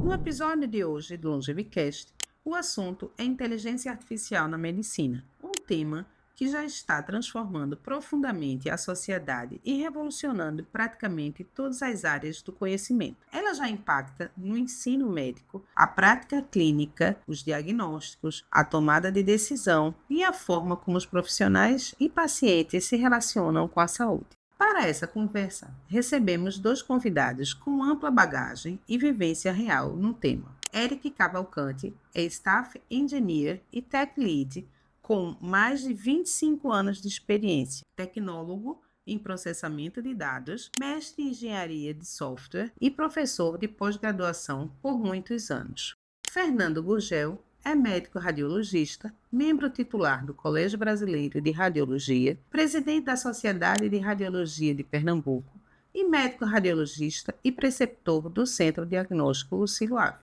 No episódio de hoje do LongeviCast, o assunto é inteligência artificial na medicina, um tema que já está transformando profundamente a sociedade e revolucionando praticamente todas as áreas do conhecimento. Ela já impacta no ensino médico, a prática clínica, os diagnósticos, a tomada de decisão e a forma como os profissionais e pacientes se relacionam com a saúde. Para essa conversa, recebemos dois convidados com ampla bagagem e vivência real no tema. Eric Cavalcante é Staff Engineer e Tech Lead, com mais de 25 anos de experiência, tecnólogo em processamento de dados, mestre em engenharia de software e professor de pós-graduação por muitos anos. Fernando Gurgel é médico radiologista, membro titular do Colégio Brasileiro de Radiologia, presidente da Sociedade de Radiologia de Pernambuco e médico radiologista e preceptor do Centro Diagnóstico Lucílio Ávila.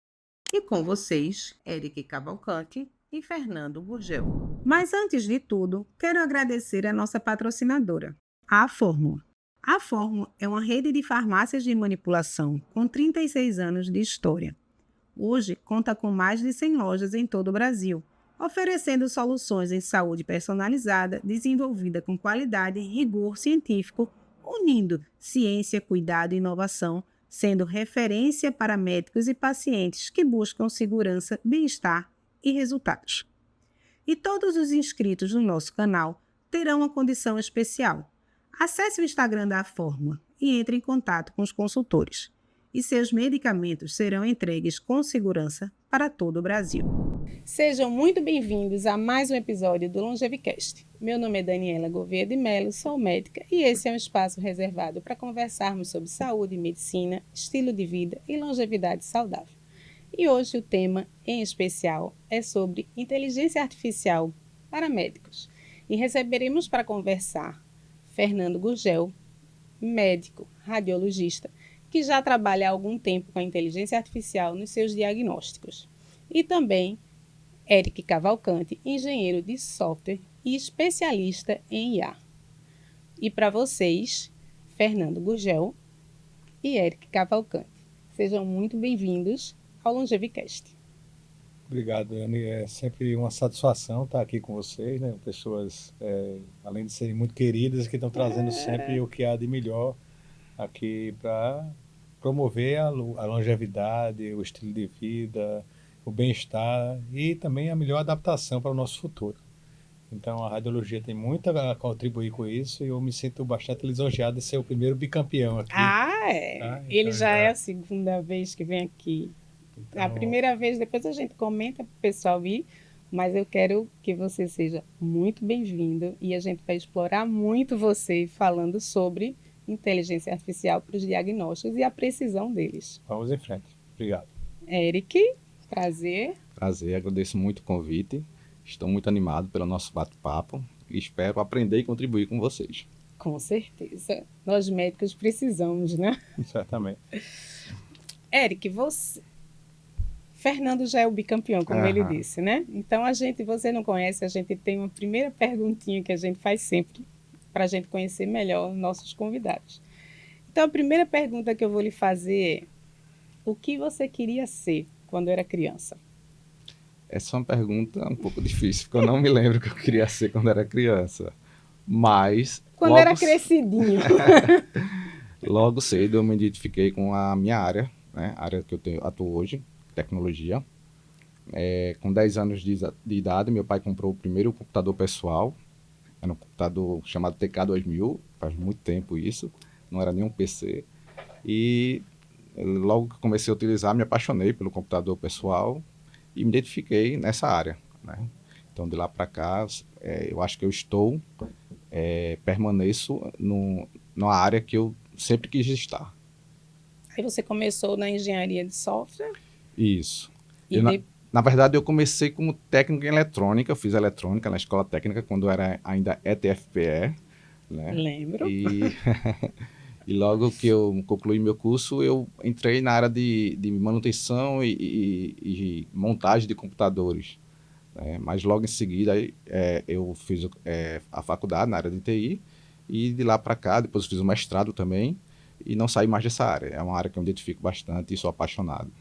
E com vocês, Eric Cavalcante e Fernando Gurgel. Mas antes de tudo, quero agradecer a nossa patrocinadora, a Fórmula. A Fórmula é uma rede de farmácias de manipulação com 36 anos de história. Hoje, conta com mais de 100 lojas em todo o Brasil, oferecendo soluções em saúde personalizada, desenvolvida com qualidade e rigor científico, unindo ciência, cuidado e inovação, sendo referência para médicos e pacientes que buscam segurança, bem-estar e resultados. E todos os inscritos no nosso canal terão uma condição especial. Acesse o Instagram da Fórmula e entre em contato com os consultores. E seus medicamentos serão entregues com segurança para todo o Brasil. Sejam muito bem-vindos a mais um episódio do LongeviCast. Meu nome é Daniela Gouveia de Mello, sou médica e esse é um espaço reservado para conversarmos sobre saúde e medicina, estilo de vida e longevidade saudável. E hoje o tema, em especial, é sobre inteligência artificial para médicos. E receberemos para conversar Fernando Gurgel, médico radiologista, que já trabalha há algum tempo com a inteligência artificial nos seus diagnósticos. E também Eric Cavalcante, engenheiro de software e especialista em IA. E para vocês, Fernando Gurgel e Eric Cavalcante. Sejam muito bem-vindos ao LongeviCast. Obrigado, Dani. É sempre uma satisfação estar aqui com vocês, né? Pessoas, além de serem muito queridas, que estão trazendo sempre o que há de melhor aqui para promover a longevidade, o estilo de vida, o bem-estar e também a melhor adaptação para o nosso futuro. Então, a radiologia tem muito a contribuir com isso e eu me sinto bastante lisonjeado de ser o primeiro bicampeão aqui. Tá? Então, ele já é a segunda vez que vem aqui. Então, a primeira vez, depois a gente comenta para o pessoal vir, mas eu quero que você seja muito bem-vindo e a gente vai explorar muito você falando sobre inteligência artificial para os diagnósticos e a precisão deles. Vamos em frente. Obrigado. Eric, prazer. Prazer, agradeço muito o convite. Estou muito animado pelo nosso bate-papo e espero aprender e contribuir com vocês. Com certeza. Nós médicos precisamos, né? Certamente. Eric, Fernando já é o bicampeão, como ele disse, né? Então, você não conhece, a gente tem uma primeira perguntinha que a gente faz sempre para a gente conhecer melhor nossos convidados. Então, a primeira pergunta que eu vou lhe fazer é: o que você queria ser quando era criança? Essa é uma pergunta um pouco difícil, porque eu não me lembro o que eu queria ser quando era criança. Mas... Quando era crescidinho. Logo cedo eu me identifiquei com a minha área, né? A área que eu atuo hoje, tecnologia. Com 10 anos de idade, meu pai comprou o primeiro computador pessoal. Era um computador chamado TK2000, faz muito tempo isso, não era nem um PC. E logo que comecei a utilizar, me apaixonei pelo computador pessoal e me identifiquei nessa área, né? Então, de lá para cá, eu acho que eu permaneço numa área que eu sempre quis estar. Aí você começou na engenharia de software? Isso. Na verdade, eu comecei como técnico em eletrônica. Eu fiz eletrônica na escola técnica quando era ainda ETFPE, né? Lembro. E logo que eu concluí meu curso, eu entrei na área de manutenção e montagem de computadores, né? Mas logo em seguida eu fiz a faculdade na área de TI e de lá para cá, depois fiz o mestrado também e não saí mais dessa área. É uma área que eu me identifico bastante e sou apaixonado.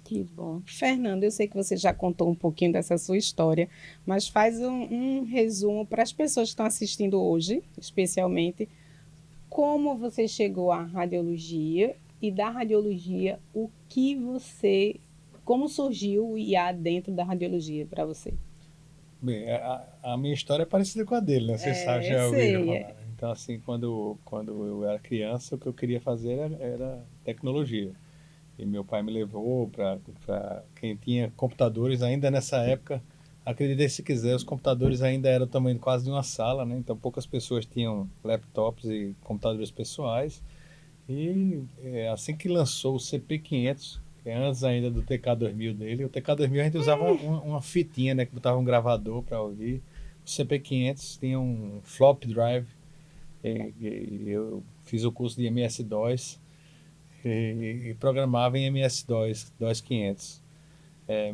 Que bom. Fernando, eu sei que você já contou um pouquinho dessa sua história, mas faz um resumo para as pessoas que estão assistindo hoje, especialmente, como você chegou à radiologia e da radiologia, como surgiu o IA dentro da radiologia para você? Bem, a minha história é parecida com a dele, né? Você sabe, já ouviram Sei. falar, né? Então, assim, quando eu era criança, o que eu queria fazer era tecnologia. E meu pai me levou para quem tinha computadores ainda nessa época. Acredite se quiser, os computadores ainda eram do tamanho quase de uma sala, né? Então poucas pessoas tinham laptops e computadores pessoais. E assim que lançou o CP500, que é antes ainda do TK2000 dele, o TK2000 a gente usava uma fitinha, né? Que botava um gravador para ouvir. O CP500 tinha um flop drive. E eu fiz o curso de MS-DOS e programava em MS-DOS, DOS 500.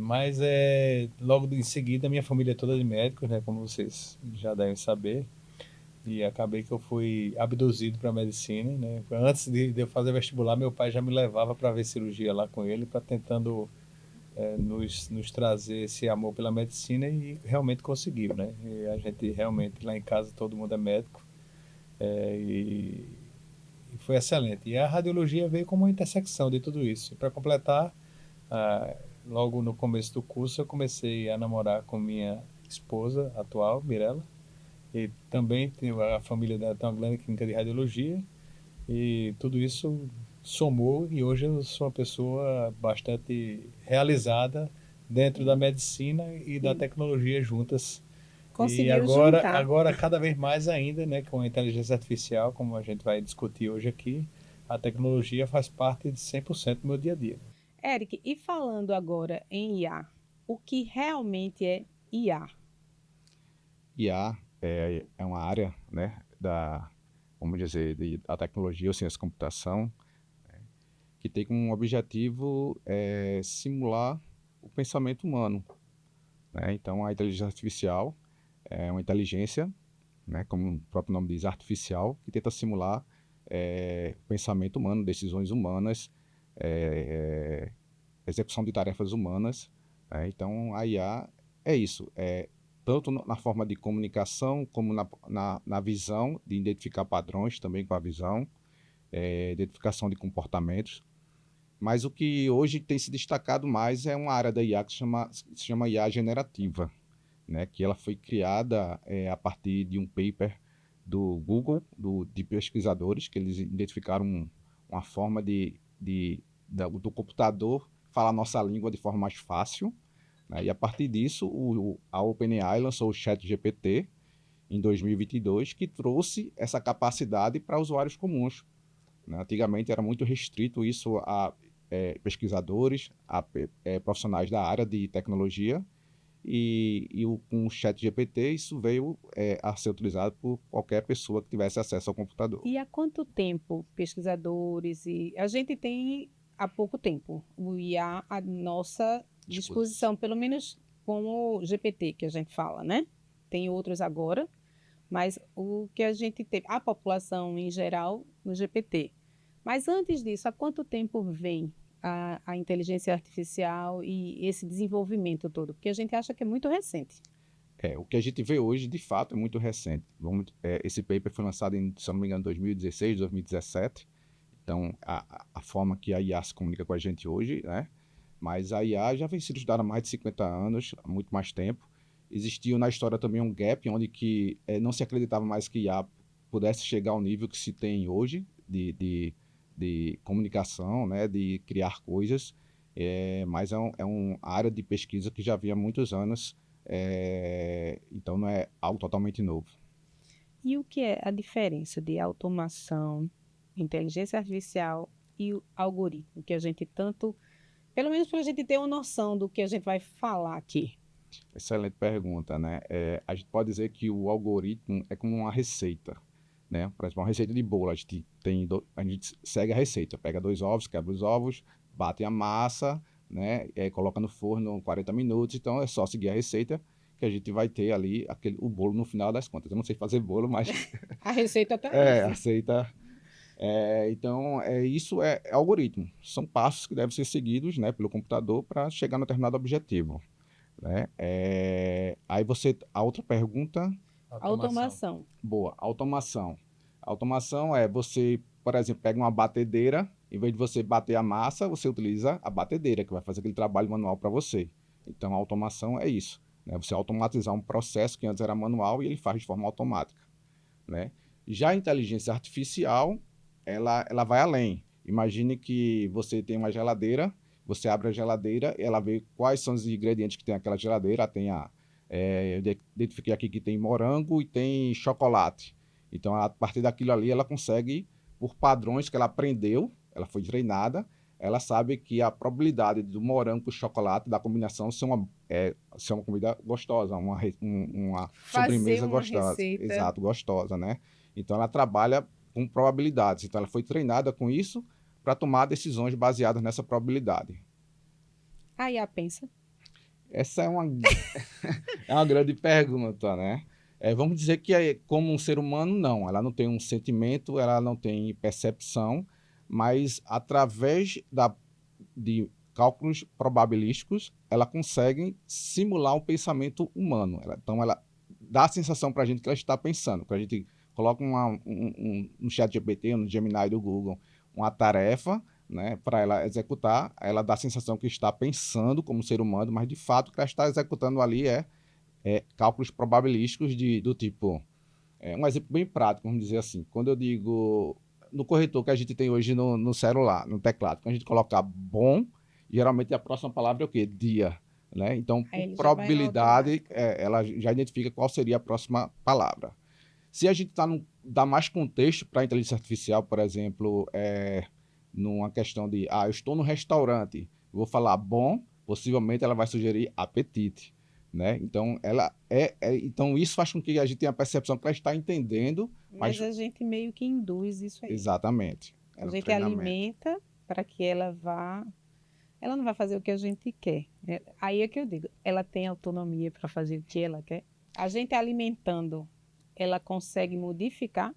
Mas logo em seguida, minha família é toda de médicos, né, como vocês já devem saber, e acabei que eu fui abduzido para medicina, né. Antes de eu fazer vestibular, meu pai já me levava para ver cirurgia lá com ele, para tentando nos trazer esse amor pela medicina, e realmente conseguiu, né. E a gente realmente, lá em casa, todo mundo é médico, e foi excelente. E a radiologia veio como uma intersecção de tudo isso. Para completar, ah, logo no começo do curso, eu comecei a namorar com minha esposa atual, Mirella, e também a família dela tem uma grande clínica de radiologia, e tudo isso somou, e hoje eu sou uma pessoa bastante realizada dentro da medicina e da tecnologia juntas. E Conseguiu juntar. agora cada vez mais ainda, né, com a inteligência artificial, como a gente vai discutir hoje aqui, a tecnologia faz parte de 100% do meu dia a dia. Eric, e falando agora em IA, o que realmente é IA? IA é uma área, né, vamos dizer, da tecnologia ou ciência da computação, que tem como objetivo simular o pensamento humano, né? Então, a inteligência artificial é uma inteligência, né, como o próprio nome diz, artificial, que tenta simular o pensamento humano, decisões humanas, é, execução de tarefas humanas, né? Então, a IA é isso, tanto na forma de comunicação, como na visão, de identificar padrões também com a visão, identificação de comportamentos. Mas o que hoje tem se destacado mais é uma área da IA que se chama IA generativa, né? Que ela foi criada a partir de um paper do Google, de pesquisadores, que eles identificaram uma forma do computador falar a nossa língua de forma mais fácil, né? E a partir disso, a OpenAI lançou o ChatGPT em 2022, que trouxe essa capacidade para usuários comuns, né? Antigamente era muito restrito isso a pesquisadores, a profissionais da área de tecnologia, com o ChatGPT isso veio a ser utilizado por qualquer pessoa que tivesse acesso ao computador. E há quanto tempo pesquisadores e a gente tem há pouco tempo o IA à nossa disposição, pelo menos com o GPT que a gente fala, né? Tem outros agora, mas o que a gente teve, a população em geral, no GPT. Mas antes disso, há quanto tempo vem a inteligência artificial e esse desenvolvimento todo? Porque a gente acha que é muito recente. O que a gente vê hoje, de fato, é muito recente. Esse paper foi lançado em, se não me engano, 2016, 2017. Então, a forma que a IA se comunica com a gente hoje, né? Mas a IA já vem sendo estudada há mais de 50 anos, há muito mais tempo. Existiu na história também um gap onde que não se acreditava mais que a IA pudesse chegar ao nível que se tem hoje de comunicação, né? De criar coisas. Mas é uma área de pesquisa que já havia há muitos anos, então não é algo totalmente novo. E o que é a diferença de automação, inteligência artificial e o algoritmo, que a gente tanto, pelo menos para a gente ter uma noção do que a gente vai falar aqui? Excelente pergunta, né? A gente pode dizer que o algoritmo é como uma receita, né? Por exemplo, uma receita de bolo, a gente segue a receita, pega 2 ovos, quebra os ovos, bate a massa, né? Coloca no forno 40 minutos, então é só seguir a receita que a gente vai ter ali o bolo no final das contas. Eu não sei fazer bolo, mas A receita está a aí. receita Então, isso é algoritmo. São passos que devem ser seguidos, né, pelo computador para chegar no determinado objetivo, né? A outra pergunta, Automação. boa, automação. Automação é você, por exemplo, pega uma batedeira, em vez de você bater a massa, você utiliza a batedeira, que vai fazer aquele trabalho manual para você. Então, a automação é isso, né? Você automatizar um processo que antes era manual e ele faz de forma automática, né? Já a inteligência artificial, ela vai além. Imagine que você tem uma geladeira, você abre a geladeira e ela vê quais são os ingredientes que tem aquela geladeira. Eu identifiquei aqui que tem morango e tem chocolate. Então, a partir daquilo ali, ela consegue, por padrões que ela aprendeu, ela foi treinada, ela sabe que a probabilidade do morango com chocolate, da combinação, ser uma comida gostosa, uma Fazer sobremesa uma gostosa. receita. Exato, gostosa, né? Então, ela trabalha com probabilidades. Então, ela foi treinada com isso para tomar decisões baseadas nessa probabilidade. A IA pensa. Essa é uma, é uma grande pergunta, né? Vamos dizer que, como um ser humano, não. Ela não tem um sentimento, ela não tem percepção, mas através de cálculos probabilísticos, ela consegue simular um pensamento humano. Então, ela dá a sensação para a gente que ela está pensando. Quando a gente coloca no chat GPT, no Gemini do Google, uma tarefa, né, para ela executar, ela dá a sensação que está pensando como ser humano, mas de fato o que ela está executando ali cálculos probabilísticos do tipo. Um exemplo bem prático, vamos dizer assim. Quando eu digo no corretor que a gente tem hoje no celular, no teclado, quando a gente colocar bom, geralmente a próxima palavra é o quê? Dia. Né? Então, por probabilidade, ela já identifica qual seria a próxima palavra. Se a gente dá mais contexto para a inteligência artificial, por exemplo, numa questão de, eu estou no restaurante, vou falar bom, possivelmente ela vai sugerir apetite. Né? Então, então, isso faz com que a gente tenha a percepção que ela está entendendo. Mas a gente meio que induz isso aí. Exatamente. A gente alimenta para que ela vá. Ela não vai fazer o que a gente quer. Aí é que eu digo, ela tem autonomia para fazer o que ela quer. A gente alimentando, ela consegue modificar?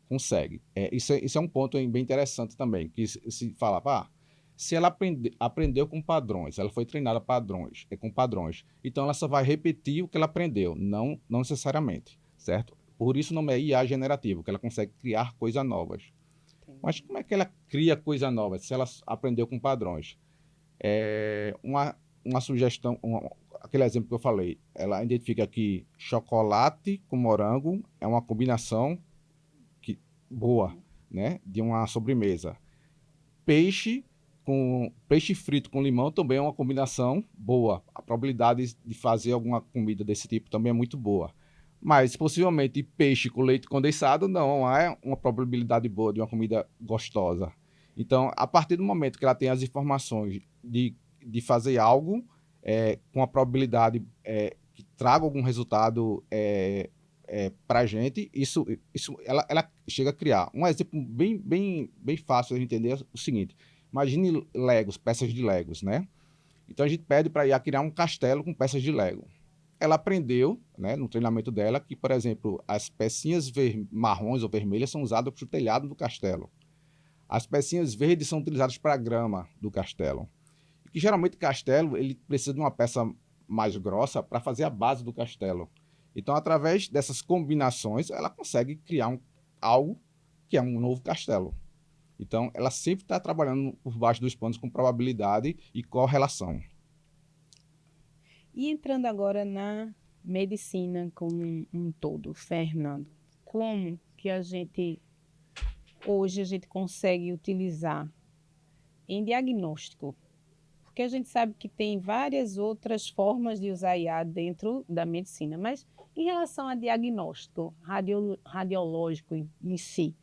Consegue. Isso é um ponto bem interessante também, que se fala, se ela aprendeu com padrões, ela foi treinada com padrões, então ela só vai repetir o que ela aprendeu, não necessariamente, certo? Por isso o nome é IA generativo, que ela consegue criar coisas novas. Entendi. Mas como é que ela cria coisa nova se ela aprendeu com padrões? Uma sugestão, aquele exemplo que eu falei, ela identifica que chocolate com morango é uma combinação boa, né, de uma sobremesa. Peixe frito com limão também é uma combinação boa. A probabilidade de fazer alguma comida desse tipo também é muito boa. Mas, possivelmente, peixe com leite condensado não é uma probabilidade boa de uma comida gostosa. Então, a partir do momento que ela tem as informações de fazer algo com a probabilidade que traga algum resultado para a gente, ela chega a criar. Um exemplo bem fácil de entender é o seguinte: imagine Legos, peças de Legos, né? Então a gente pede para IA criar um castelo com peças de Lego. Ela aprendeu, né, no treinamento dela, que, por exemplo, as pecinhas marrons ou vermelhas são usadas para o telhado do castelo. As pecinhas verdes são utilizadas para a grama do castelo. E que geralmente o castelo ele precisa de uma peça mais grossa para fazer a base do castelo. Então, através dessas combinações, ela consegue criar algo que é um novo castelo. Então, ela sempre está trabalhando por baixo dos panos com probabilidade e correlação. E entrando agora na medicina como um todo, Fernando, como que hoje a gente consegue utilizar em diagnóstico? Porque a gente sabe que tem várias outras formas de usar IA dentro da medicina, mas em relação a diagnóstico radiológico em si,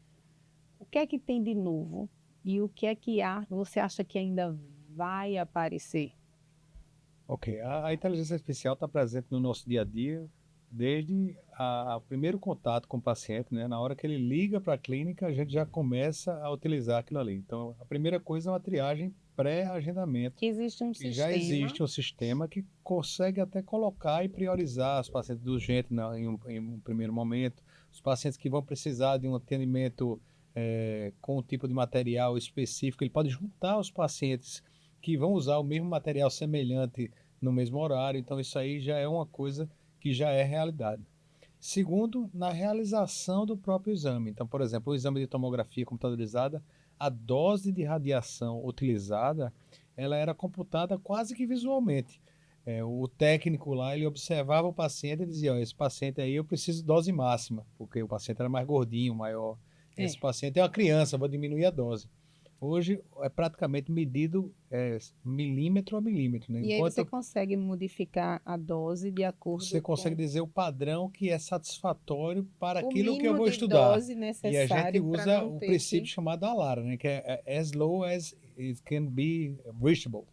o que é que tem de novo e o que é que você acha que ainda vai aparecer? Ok, a inteligência artificial está presente no nosso dia a dia desde o primeiro contato com o paciente, né? Na hora que ele liga para a clínica, a gente já começa a utilizar aquilo ali. Então, a primeira coisa é uma triagem pré-agendamento. Que existe um sistema. Já existe um sistema que consegue até colocar e priorizar os pacientes urgentes em um primeiro momento, os pacientes que vão precisar de um atendimento com um tipo de material específico, ele pode juntar os pacientes que vão usar o mesmo material semelhante no mesmo horário, então isso aí já é uma coisa que já é realidade. Segundo, na realização do próprio exame. Então, por exemplo, o exame de tomografia computadorizada, a dose de radiação utilizada, ela era computada quase que visualmente. O técnico lá, ele observava o paciente e dizia, esse paciente aí eu preciso de dose máxima, porque o paciente era mais gordinho, maior. Esse paciente é uma criança, vou diminuir a dose. Hoje é praticamente medido milímetro a milímetro, né? E aí você consegue modificar a dose de acordo você consegue dizer o padrão que é satisfatório para o aquilo que eu vou mínimo de estudar. dose E a gente necessário para usa não o ter princípio chamado ALARA, né? Que é as low as it can be reachable,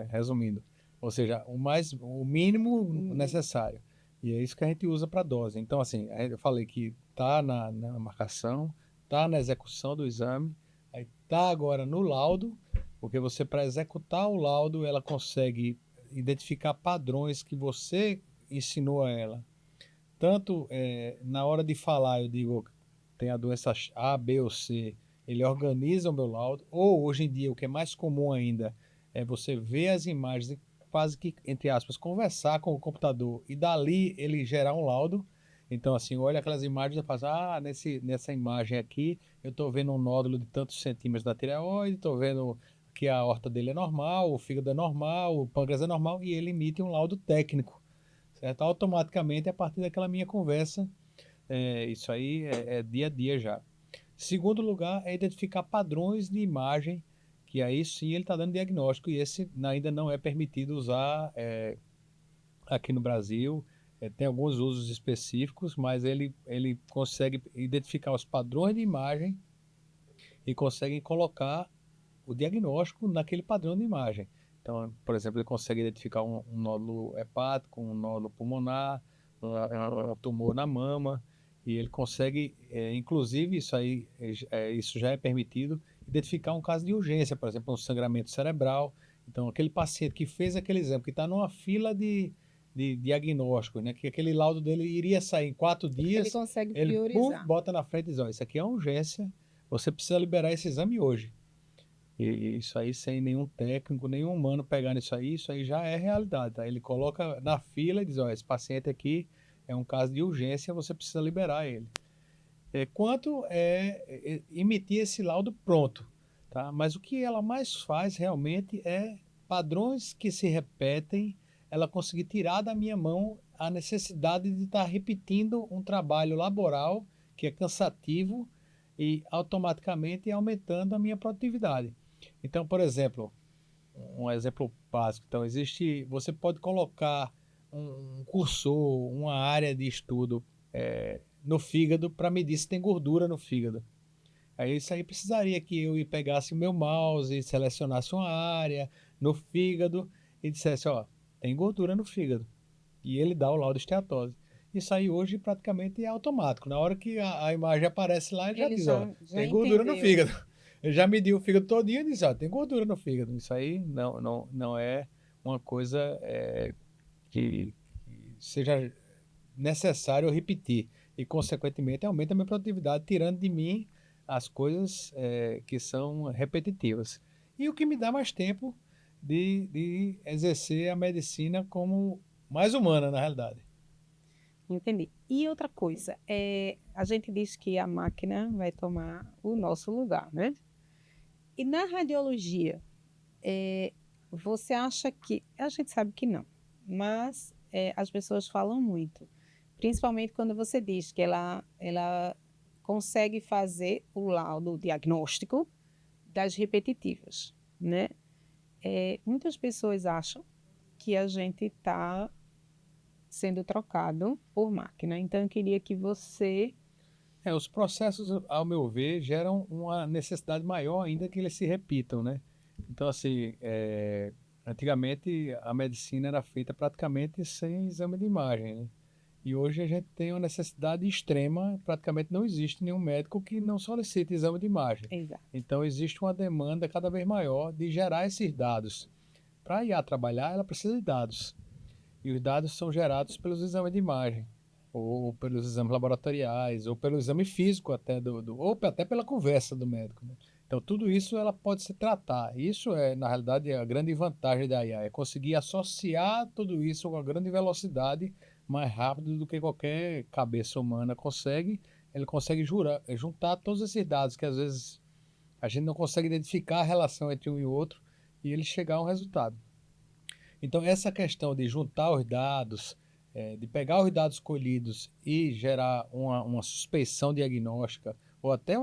resumindo. Ou seja, o mínimo necessário. E é isso que a gente usa para dose. Então, assim, eu falei que está na marcação, está na execução do exame, aí está agora no laudo, porque você, para executar o laudo, ela consegue identificar padrões que você ensinou a ela. Tanto na hora de falar, eu digo, tem a doença A, B ou C, ele organiza o meu laudo, ou hoje em dia, o que é mais comum ainda, é você ver as imagens e quase que, entre aspas, conversar com o computador e dali ele gerar um laudo. Então, assim, olha aquelas imagens e fala, nessa imagem aqui, eu estou vendo um nódulo de tantos centímetros da tireoide, estou vendo que a aorta dele é normal, o fígado é normal, o pâncreas é normal, e ele emite um laudo técnico, certo? Automaticamente, a partir daquela minha conversa, isso aí é dia a dia já. Segundo lugar, é identificar padrões de imagem, que aí sim ele está dando diagnóstico, e esse ainda não é permitido usar aqui no Brasil. Tem alguns usos específicos, mas ele consegue identificar os padrões de imagem e consegue colocar o diagnóstico naquele padrão de imagem. Então, por exemplo, ele consegue identificar um nódulo hepático, um nódulo pulmonar, um tumor na mama, e ele consegue, inclusive, isso já é permitido, identificar um caso de urgência, por exemplo, um sangramento cerebral. Então, aquele paciente que fez aquele exame, que está numa fila de diagnóstico, né, que aquele laudo dele iria sair em 4 dias, ele consegue priorizar. bota na frente e diz, isso aqui é uma urgência, você precisa liberar esse exame hoje. E isso aí sem nenhum técnico, nenhum humano pegar isso aí já é realidade, tá? Ele coloca na fila e diz, esse paciente aqui é um caso de urgência, você precisa liberar ele. Quanto emitir esse laudo pronto, tá? Mas o que ela mais faz realmente é padrões que se repetem, ela conseguir tirar da minha mão a necessidade de estar repetindo um trabalho laboral que é cansativo e automaticamente aumentando a minha produtividade. Então, por exemplo, um exemplo básico, então você pode colocar um cursor, uma área de estudo no fígado para medir se tem gordura no fígado. Aí isso aí precisaria que eu pegasse o meu mouse e selecionasse uma área no fígado e dissesse, tem gordura no fígado. E ele dá o laudo esteatose. Isso aí hoje praticamente é automático. Na hora que a imagem aparece lá, ele já diz, tem gordura no fígado. Ele já mediu o fígado todinho e diz, tem gordura no fígado. Isso aí não é uma coisa que seja necessário eu repetir. E, consequentemente, aumenta a minha produtividade, tirando de mim as coisas que são repetitivas. E o que me dá mais tempo de exercer a medicina como mais humana, na realidade. Entendi. E outra coisa, a gente diz que a máquina vai tomar o nosso lugar, né? E na radiologia, você acha que... A gente sabe que não, mas as pessoas falam muito. Principalmente quando você diz que ela consegue fazer o laudo diagnóstico das repetitivas, né? Muitas pessoas acham que a gente está sendo trocado por máquina. Então, eu queria que você... Os processos, ao meu ver, geram uma necessidade maior ainda que eles se repitam, né? Então, assim, antigamente a medicina era feita praticamente sem exame de imagem, né? E hoje a gente tem uma necessidade extrema, praticamente não existe nenhum médico que não solicite exame de imagem. Exato. Então, existe uma demanda cada vez maior de gerar esses dados. Para a IA trabalhar, ela precisa de dados. E os dados são gerados pelos exames de imagem. ou pelos exames laboratoriais, ou pelo exame físico até ou até pela conversa do médico, né? Então, tudo isso ela pode se tratar. Isso é, na realidade, a grande vantagem da IA, é conseguir associar tudo isso com a grande velocidade, mais rápido do que qualquer cabeça humana consegue. Ele consegue juntar todos esses dados que às vezes a gente não consegue identificar a relação entre um e outro e ele chegar a um resultado. Então, essa questão de juntar os dados, de pegar os dados colhidos e gerar uma suspeição diagnóstica, ou até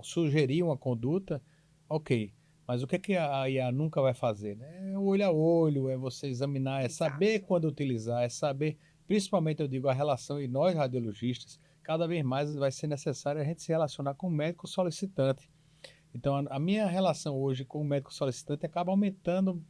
sugerir uma conduta, ok. Mas o que, que a IA nunca vai fazer? Né? É o olho a olho, é você examinar, é saber quando utilizar, é saber, principalmente eu digo, a relação, e nós radiologistas, cada vez mais vai ser necessário a gente se relacionar com o médico solicitante. Então, a minha relação hoje com o médico solicitante acaba aumentando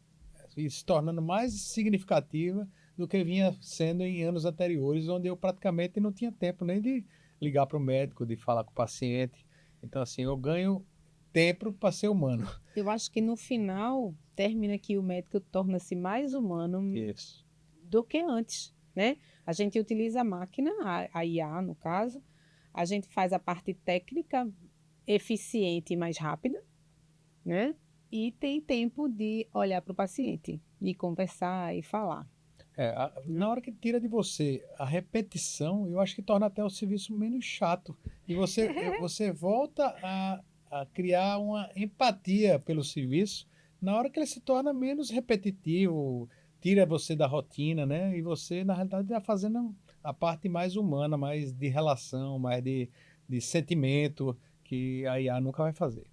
e se tornando mais significativa do que vinha sendo em anos anteriores, onde eu praticamente não tinha tempo nem de ligar para o médico, de falar com o paciente. Então, assim, eu ganho tempo para ser humano. Eu acho que no final termina que o médico torna-se mais humano Isso. do que antes, né? A gente utiliza a máquina, a IA no caso, a gente faz a parte técnica eficiente e mais rápida, né? E tem tempo de olhar para o paciente, de conversar e falar. Na hora que tira de você a repetição, eu acho que torna até o serviço menos chato. E você volta a criar uma empatia pelo serviço na hora que ele se torna menos repetitivo, tira você da rotina, né? E você, na realidade, está fazendo a parte mais humana, mais de relação, mais de sentimento, que a IA nunca vai fazer.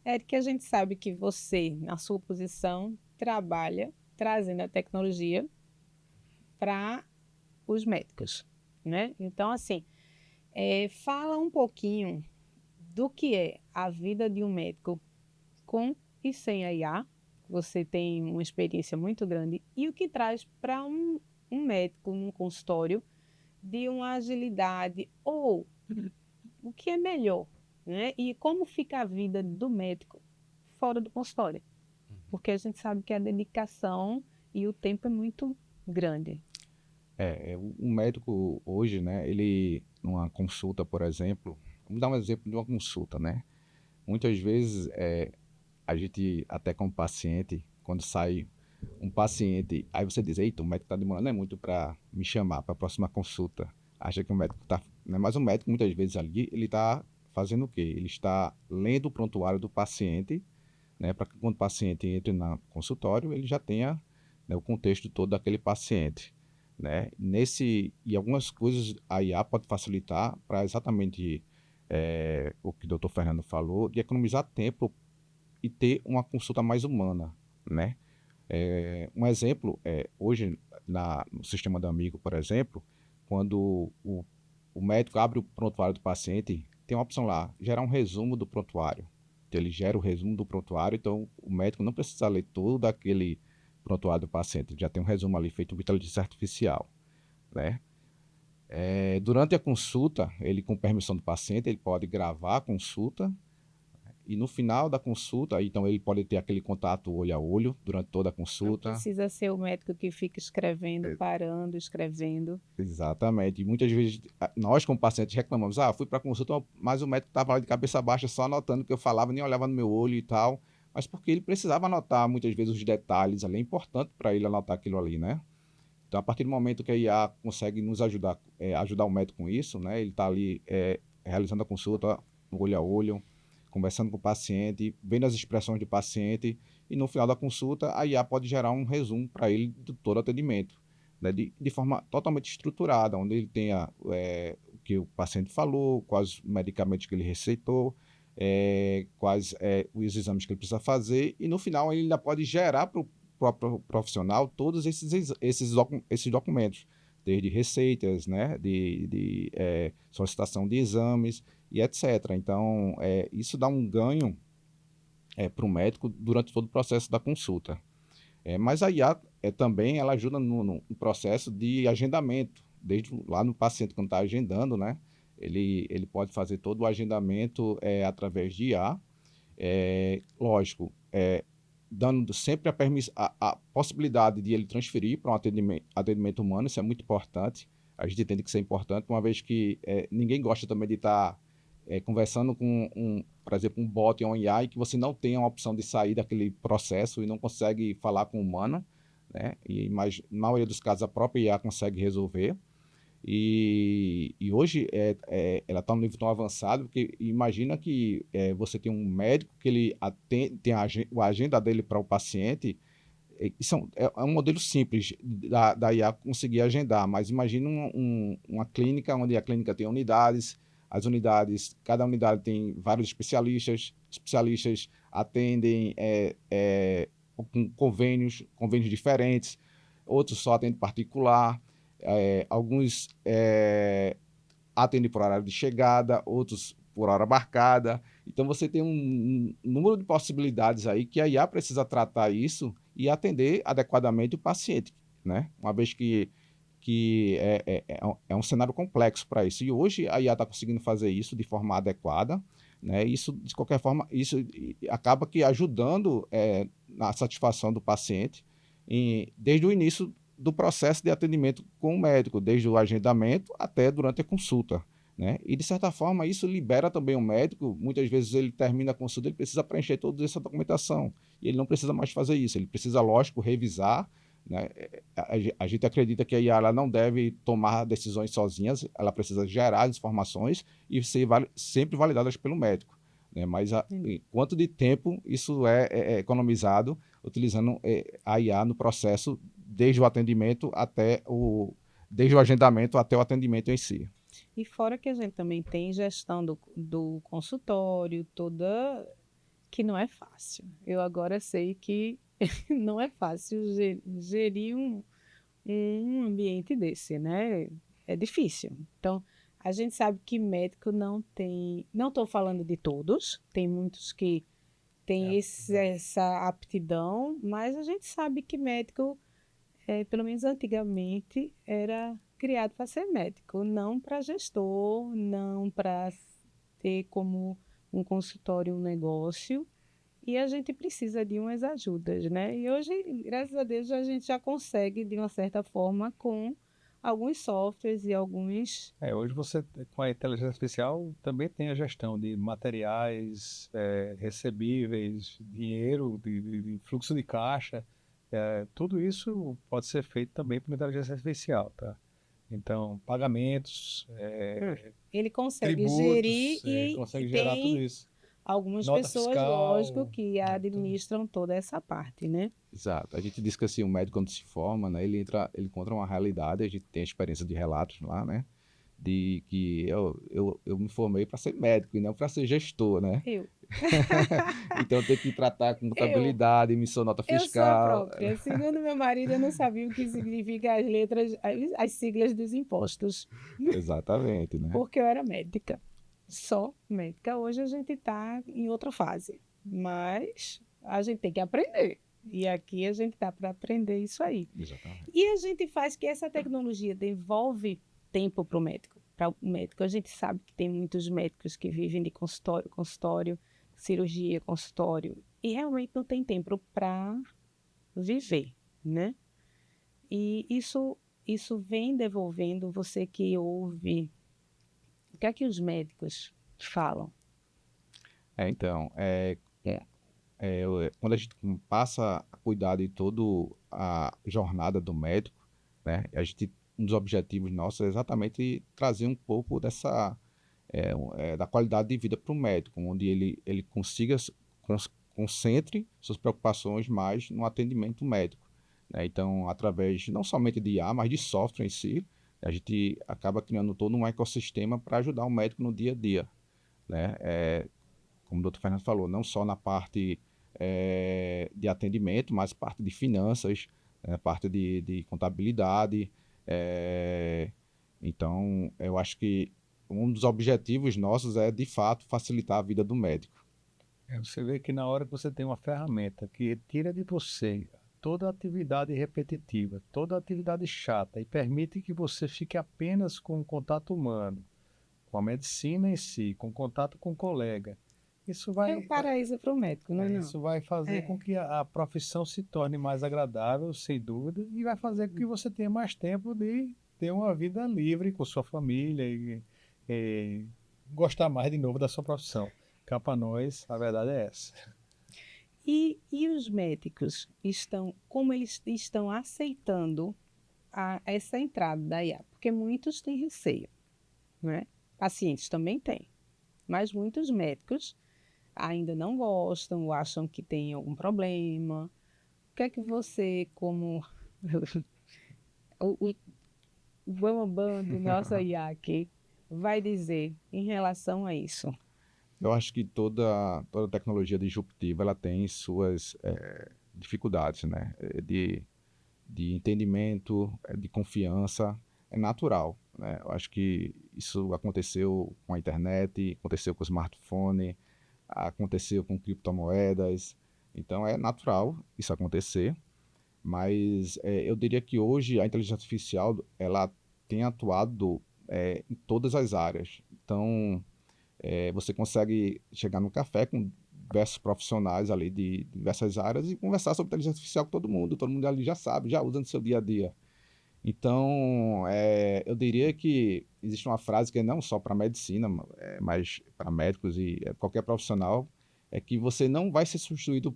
É que a gente sabe que você, na sua posição, trabalha trazendo a tecnologia para os médicos, né? Então, assim, fala um pouquinho do que é a vida de um médico com e sem a IA. Você tem uma experiência muito grande e o que traz para um médico num consultório de uma agilidade ou o que é melhor, né? E como fica a vida do médico fora do consultório, porque a gente sabe que a dedicação e o tempo é muito grande. O médico hoje, né, ele, numa consulta, por exemplo, vamos dar um exemplo de uma consulta, né? Muitas vezes, a gente, até como paciente, quando sai um paciente, aí você diz, eita, o médico está demorando muito para me chamar para a próxima consulta. Acha que o médico está... Né? Mas o médico, muitas vezes ali, ele está fazendo o quê? Ele está lendo o prontuário do paciente, né, para que quando o paciente entre no consultório, ele já tenha, né, o contexto todo daquele paciente. Né? E algumas coisas a IA pode facilitar para exatamente o que o doutor Fernando falou, de economizar tempo e ter uma consulta mais humana, né? Um exemplo, hoje no sistema do Amigo, por exemplo, quando o médico abre o prontuário do paciente, tem uma opção lá, gerar um resumo do prontuário. Então, ele gera o resumo do prontuário, então o médico não precisa ler todo aquele prontuário do paciente, já tem um resumo ali feito com inteligência artificial, né? Durante a consulta, ele com permissão do paciente, ele pode gravar a consulta e no final da consulta, então ele pode ter aquele contato olho a olho durante toda a consulta. Não precisa ser o médico que fica escrevendo, parando, escrevendo. Exatamente. E muitas vezes nós, como pacientes, reclamamos, fui para a consulta, mas o médico estava lá de cabeça baixa, só anotando o que eu falava, nem olhava no meu olho e tal. Mas porque ele precisava anotar, muitas vezes, os detalhes ali. É importante para ele anotar aquilo ali, né? Então, a partir do momento que a IA consegue nos ajudar, ajudar o médico com isso, né? Ele está ali realizando a consulta olho a olho, conversando com o paciente, vendo as expressões do paciente, e no final da consulta, a IA pode gerar um resumo para ele de todo o atendimento, né? De forma totalmente estruturada, onde ele tenha o que o paciente falou, quais medicamentos que ele receitou, quais os exames que ele precisa fazer, e no final ele ainda pode gerar para o próprio profissional todos esses documentos, desde receitas, né, de solicitação de exames e etc. Então, isso dá um ganho para o médico durante todo o processo da consulta. Mas a IA também ela ajuda no processo de agendamento, desde lá no paciente quando está agendando, né? Ele pode fazer todo o agendamento através de IA, lógico, dando sempre a possibilidade de ele transferir para um atendimento humano, isso é muito importante, a gente entende que isso é importante, uma vez que ninguém gosta também de estar conversando com, por exemplo, um bot ou um AI, que você não tem a opção de sair daquele processo e não consegue falar com o humano, né? Mas na maioria dos casos a própria IA consegue resolver. E hoje ela está num nível tão avançado que imagina que você tem um médico que ele tem a agenda dele para o paciente. Isso é um modelo simples da IA conseguir agendar, mas imagina uma clínica onde a clínica tem unidades, as unidades, cada unidade tem vários especialistas atendem com convênios diferentes, outros só atendem particular, alguns atendem por horário de chegada, outros por hora marcada. Então você tem um número de possibilidades aí que a IA precisa tratar isso e atender adequadamente o paciente, né? Uma vez que é um cenário complexo para isso. E hoje a IA está conseguindo fazer isso de forma adequada, né? Isso, de qualquer forma, isso acaba que ajudando na satisfação do paciente desde o início do processo de atendimento com o médico, desde o agendamento até durante a consulta, né? E, de certa forma, isso libera também o médico. Muitas vezes ele termina a consulta, ele precisa preencher toda essa documentação, e ele não precisa mais fazer isso, ele precisa, lógico, revisar, né? A gente acredita que a IA ela não deve tomar decisões sozinhas, ela precisa gerar as informações e ser sempre validadas pelo médico, né? Mas quanto de tempo isso é economizado utilizando a IA no processo, desde o atendimento desde o agendamento até o atendimento em si. E fora que a gente também tem gestão do consultório, que não é fácil. Eu agora sei que não é fácil gerir um ambiente desse, né? É difícil. Então, a gente sabe que médico não tem. Não estou falando de todos, tem muitos que têm essa aptidão, mas a gente sabe que médico, pelo menos antigamente, era criado para ser médico, não para gestor, não para ter como um consultório um negócio. E a gente precisa de umas ajudas, né? E hoje, graças a Deus, a gente já consegue, de uma certa forma, com alguns softwares e alguns... Hoje você, com a inteligência artificial, também tem a gestão de materiais, recebíveis, dinheiro, de fluxo de caixa. Tudo isso pode ser feito também por inteligência artificial, tá? Então, pagamentos, Ele consegue tributos, gerir consegue e gerar tudo tem isso. algumas Nota pessoas, fiscal, lógico, que administram toda essa parte, né? Exato. A gente diz que assim, o médico quando se forma, né, ele encontra uma realidade, a gente tem a experiência de relatos lá, né, de que eu me formei para ser médico e não para ser gestor, né? Eu Então eu tenho que tratar com contabilidade, emissão nota sou a fiscal. própria. Segundo meu marido, eu não sabia o que significa as letras, as siglas dos impostos, Exatamente, né? porque eu era médica. Só médica. Hoje a gente está em outra fase, mas a gente tem que aprender. E aqui a gente está para aprender isso aí. Exatamente. E a gente faz que essa tecnologia devolve tempo para o médico. Para o médico, a gente sabe que tem muitos médicos que vivem de consultório, cirurgia, consultório, e realmente não tem tempo para viver, né? E isso vem devolvendo, você que ouve, o que é que os médicos falam? Então, quando a gente passa a cuidar de toda a jornada do médico, né, um dos objetivos nossos é exatamente trazer um pouco da qualidade de vida para o médico, onde ele consiga concentre suas preocupações mais no atendimento médico, né? Então, através não somente de IA, mas de software em si, a gente acaba criando todo um ecossistema para ajudar o médico no dia a dia, né? Como o Dr. Fernando falou, não só na parte de atendimento, mas parte de finanças, parte de contabilidade. Então, eu acho que um dos objetivos nossos é, de fato, facilitar a vida do médico. Você vê que na hora que você tem uma ferramenta que tira de você toda atividade repetitiva, toda atividade chata e permite que você fique apenas com o contato humano, com a medicina em si, com contato com o colega, isso É vai... um paraíso para o médico, não é não? Isso vai fazer com que a profissão se torne mais agradável, sem dúvida, e vai fazer com que você tenha mais tempo de ter uma vida livre com sua família e gostar mais de novo da sua profissão. Cá para nós, a verdade é essa. E os médicos como eles estão aceitando essa entrada da IA? Porque muitos têm receio, né? Pacientes também têm, mas muitos médicos ainda não gostam, ou acham que tem algum problema. O que é que você, como o bambambam do nosso IA aqui, vai dizer em relação a isso? Eu acho que toda tecnologia disruptiva ela tem suas dificuldades, né? De entendimento, de confiança, é natural, né? Eu acho que isso aconteceu com a internet, aconteceu com o smartphone, aconteceu com criptomoedas, então é natural isso acontecer, mas eu diria que hoje a inteligência artificial ela tem atuado em todas as áreas, então você consegue chegar num café com diversos profissionais ali de diversas áreas e conversar sobre inteligência artificial com todo mundo ali já sabe, já usa no seu dia a dia. Então, eu diria que existe uma frase que é não só para medicina, mas para médicos e qualquer profissional, é que você não vai ser substituído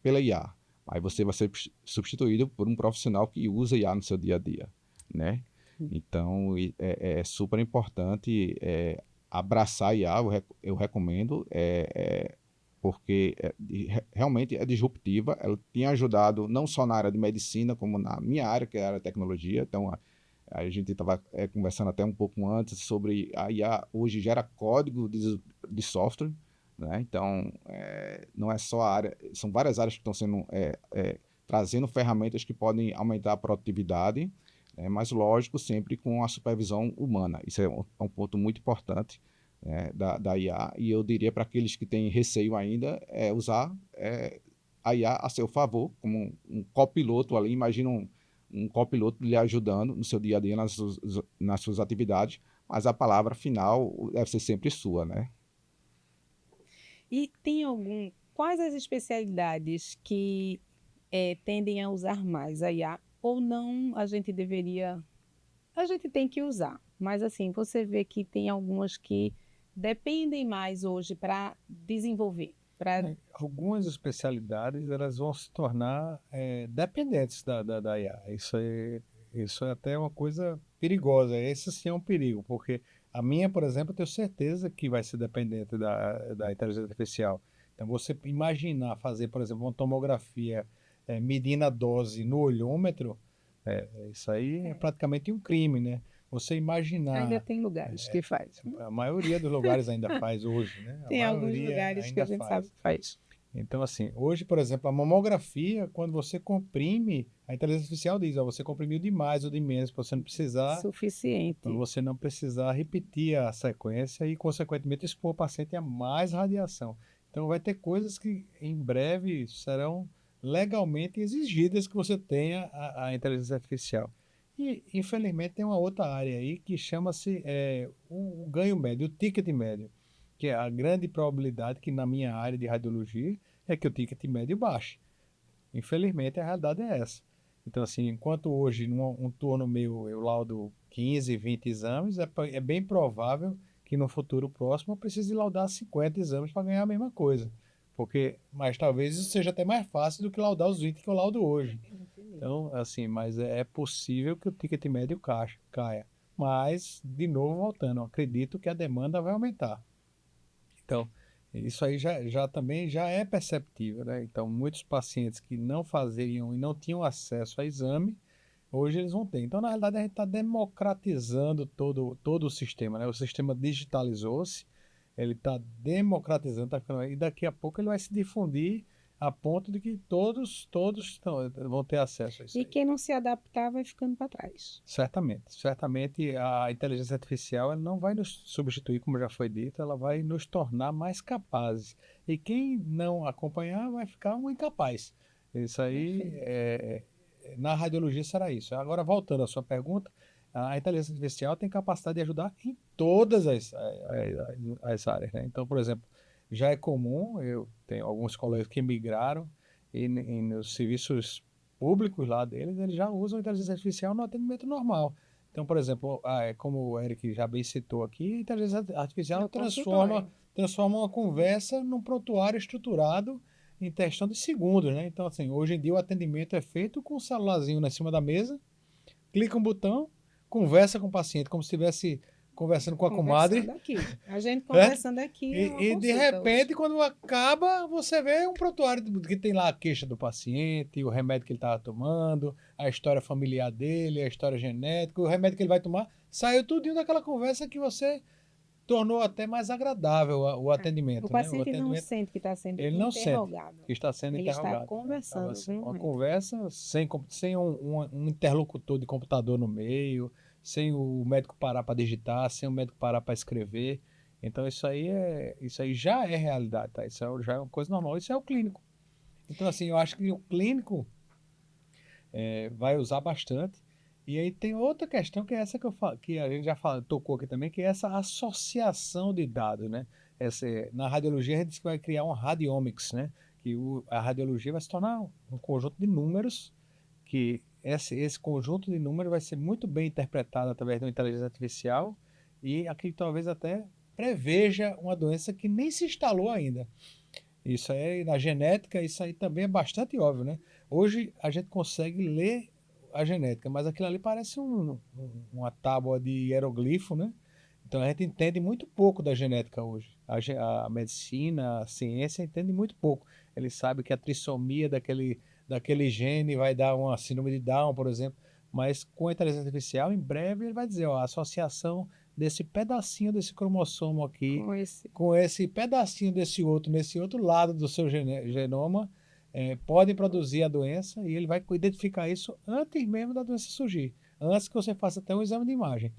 pela IA, mas você vai ser substituído por um profissional que usa IA no seu dia a dia, né? Então, é super importante abraçar a IA, eu recomendo, porque realmente é disruptiva, ela tem ajudado não só na área de medicina, como na minha área, que é a área de tecnologia. Então, a gente estava conversando até um pouco antes sobre a IA hoje gera código de software, né? Então, não é só a área, são várias áreas que estão sendo trazendo ferramentas que podem aumentar a produtividade, mas lógico, sempre com a supervisão humana. Isso é um ponto muito importante da IA, e eu diria para aqueles que têm receio ainda, usar a IA a seu favor, como um copiloto ali, imagina um copiloto lhe ajudando no seu dia a dia, nas suas atividades, mas a palavra final deve ser sempre sua, né? E quais as especialidades que tendem a usar mais a IA ou não a gente tem que usar, mas assim, você vê que tem algumas que dependem mais hoje para desenvolver, Algumas especialidades elas vão se tornar dependentes da IA. Isso é até uma coisa perigosa. Esse sim é um perigo, porque a minha, por exemplo, eu tenho certeza que vai ser dependente da inteligência artificial. Então, você imaginar fazer, por exemplo, uma tomografia medindo a dose no olhômetro, isso aí é praticamente um crime, né? Você ainda imaginar, tem lugares que faz. a maioria dos lugares ainda faz hoje, né? A Tem alguns maioria lugares que a ainda gente sabe faz. que faz. Então, assim, hoje, por exemplo, a mamografia, quando você comprime, a inteligência artificial diz, ó, você comprimiu demais ou de menos, para Suficiente. você não precisar repetir a sequência e, consequentemente, expor o paciente a mais radiação. Então, vai ter coisas que, em breve, serão legalmente exigidas que você tenha a inteligência artificial. E, infelizmente, tem uma outra área aí que chama-se o ganho médio, o ticket médio, que é a grande probabilidade que na minha área de radiologia é que o ticket médio baixe. Infelizmente, a realidade é essa. Então, assim, enquanto hoje, num turno meu, eu laudo 15, 20 exames, é bem provável que no futuro próximo eu precise laudar 50 exames para ganhar a mesma coisa. Mas talvez isso seja até mais fácil do que laudar os 20 que eu laudo hoje. Então, assim, mas é possível que o ticket médio caia. Mas, de novo, voltando, eu acredito que a demanda vai aumentar. Então, isso aí também já é perceptível, né? Então, muitos pacientes que não faziam e não tinham acesso a exame, hoje eles vão ter. Então, na realidade, a gente está democratizando todo o sistema, né? O sistema digitalizou-se, ele está democratizando, e daqui a pouco ele vai se difundir a ponto de que todos vão ter acesso a isso. E quem não se adaptar vai ficando para trás. Certamente a inteligência artificial ela não vai nos substituir, como já foi dito, ela vai nos tornar mais capazes. E quem não acompanhar vai ficar um incapaz. Isso aí, na radiologia será isso. Agora, voltando à sua pergunta, a inteligência artificial tem capacidade de ajudar em todas as áreas, né? Então, por exemplo, já é comum, eu tenho alguns colegas que migraram e nos serviços públicos lá deles, eles já usam inteligência artificial no atendimento normal. Então, por exemplo, como o Eric já bem citou aqui, a inteligência artificial No transforma uma conversa num prontuário estruturado em questão de segundos, né? Então, assim, hoje em dia o atendimento é feito com um celularzinho em cima da mesa, clica um botão, conversa com o paciente como se estivesse conversando com a comadre. Conversando aqui. A gente né? conversando aqui. É uma E de consulta repente, hoje. quando acaba, você vê um prontuário que tem lá a queixa do paciente, o remédio que ele estava tomando, a história familiar dele, a história genética, o remédio que ele vai tomar. Saiu tudinho daquela conversa que você tornou até mais agradável o atendimento. O paciente né? não sente que está sendo Ele não sente interrogado. que está sendo Ele interrogado. está conversando. Então, uma com conversa sem um interlocutor de computador no meio, sem o médico parar para digitar, sem o médico parar para escrever. Então isso aí já é realidade, tá? Isso já é uma coisa normal. Isso é o clínico. Então assim, eu acho que o clínico vai usar bastante. E aí tem outra questão que é essa que a gente já tocou aqui também, que é essa associação de dados, né? Na radiologia a gente diz que vai criar um radiomics, né? Que a radiologia vai se tornar um conjunto de números, que esse conjunto de números vai ser muito bem interpretado através de uma inteligência artificial e aqui talvez até preveja uma doença que nem se instalou ainda. Isso aí, na genética, isso aí também é bastante óbvio, né? Hoje a gente consegue ler a genética, mas aquilo ali parece uma tábua de hieroglifo, né? Então a gente entende muito pouco da genética hoje. A medicina, a ciência entende muito pouco. Ele sabe que a trissomia daquele gene vai dar uma síndrome de Down, por exemplo, mas com a inteligência artificial, em breve ele vai dizer, ó, a associação desse pedacinho desse cromossomo aqui com esse pedacinho desse outro, nesse outro lado do seu genoma, podem produzir a doença e ele vai identificar isso antes mesmo da doença surgir, antes que você faça até um exame de imagem.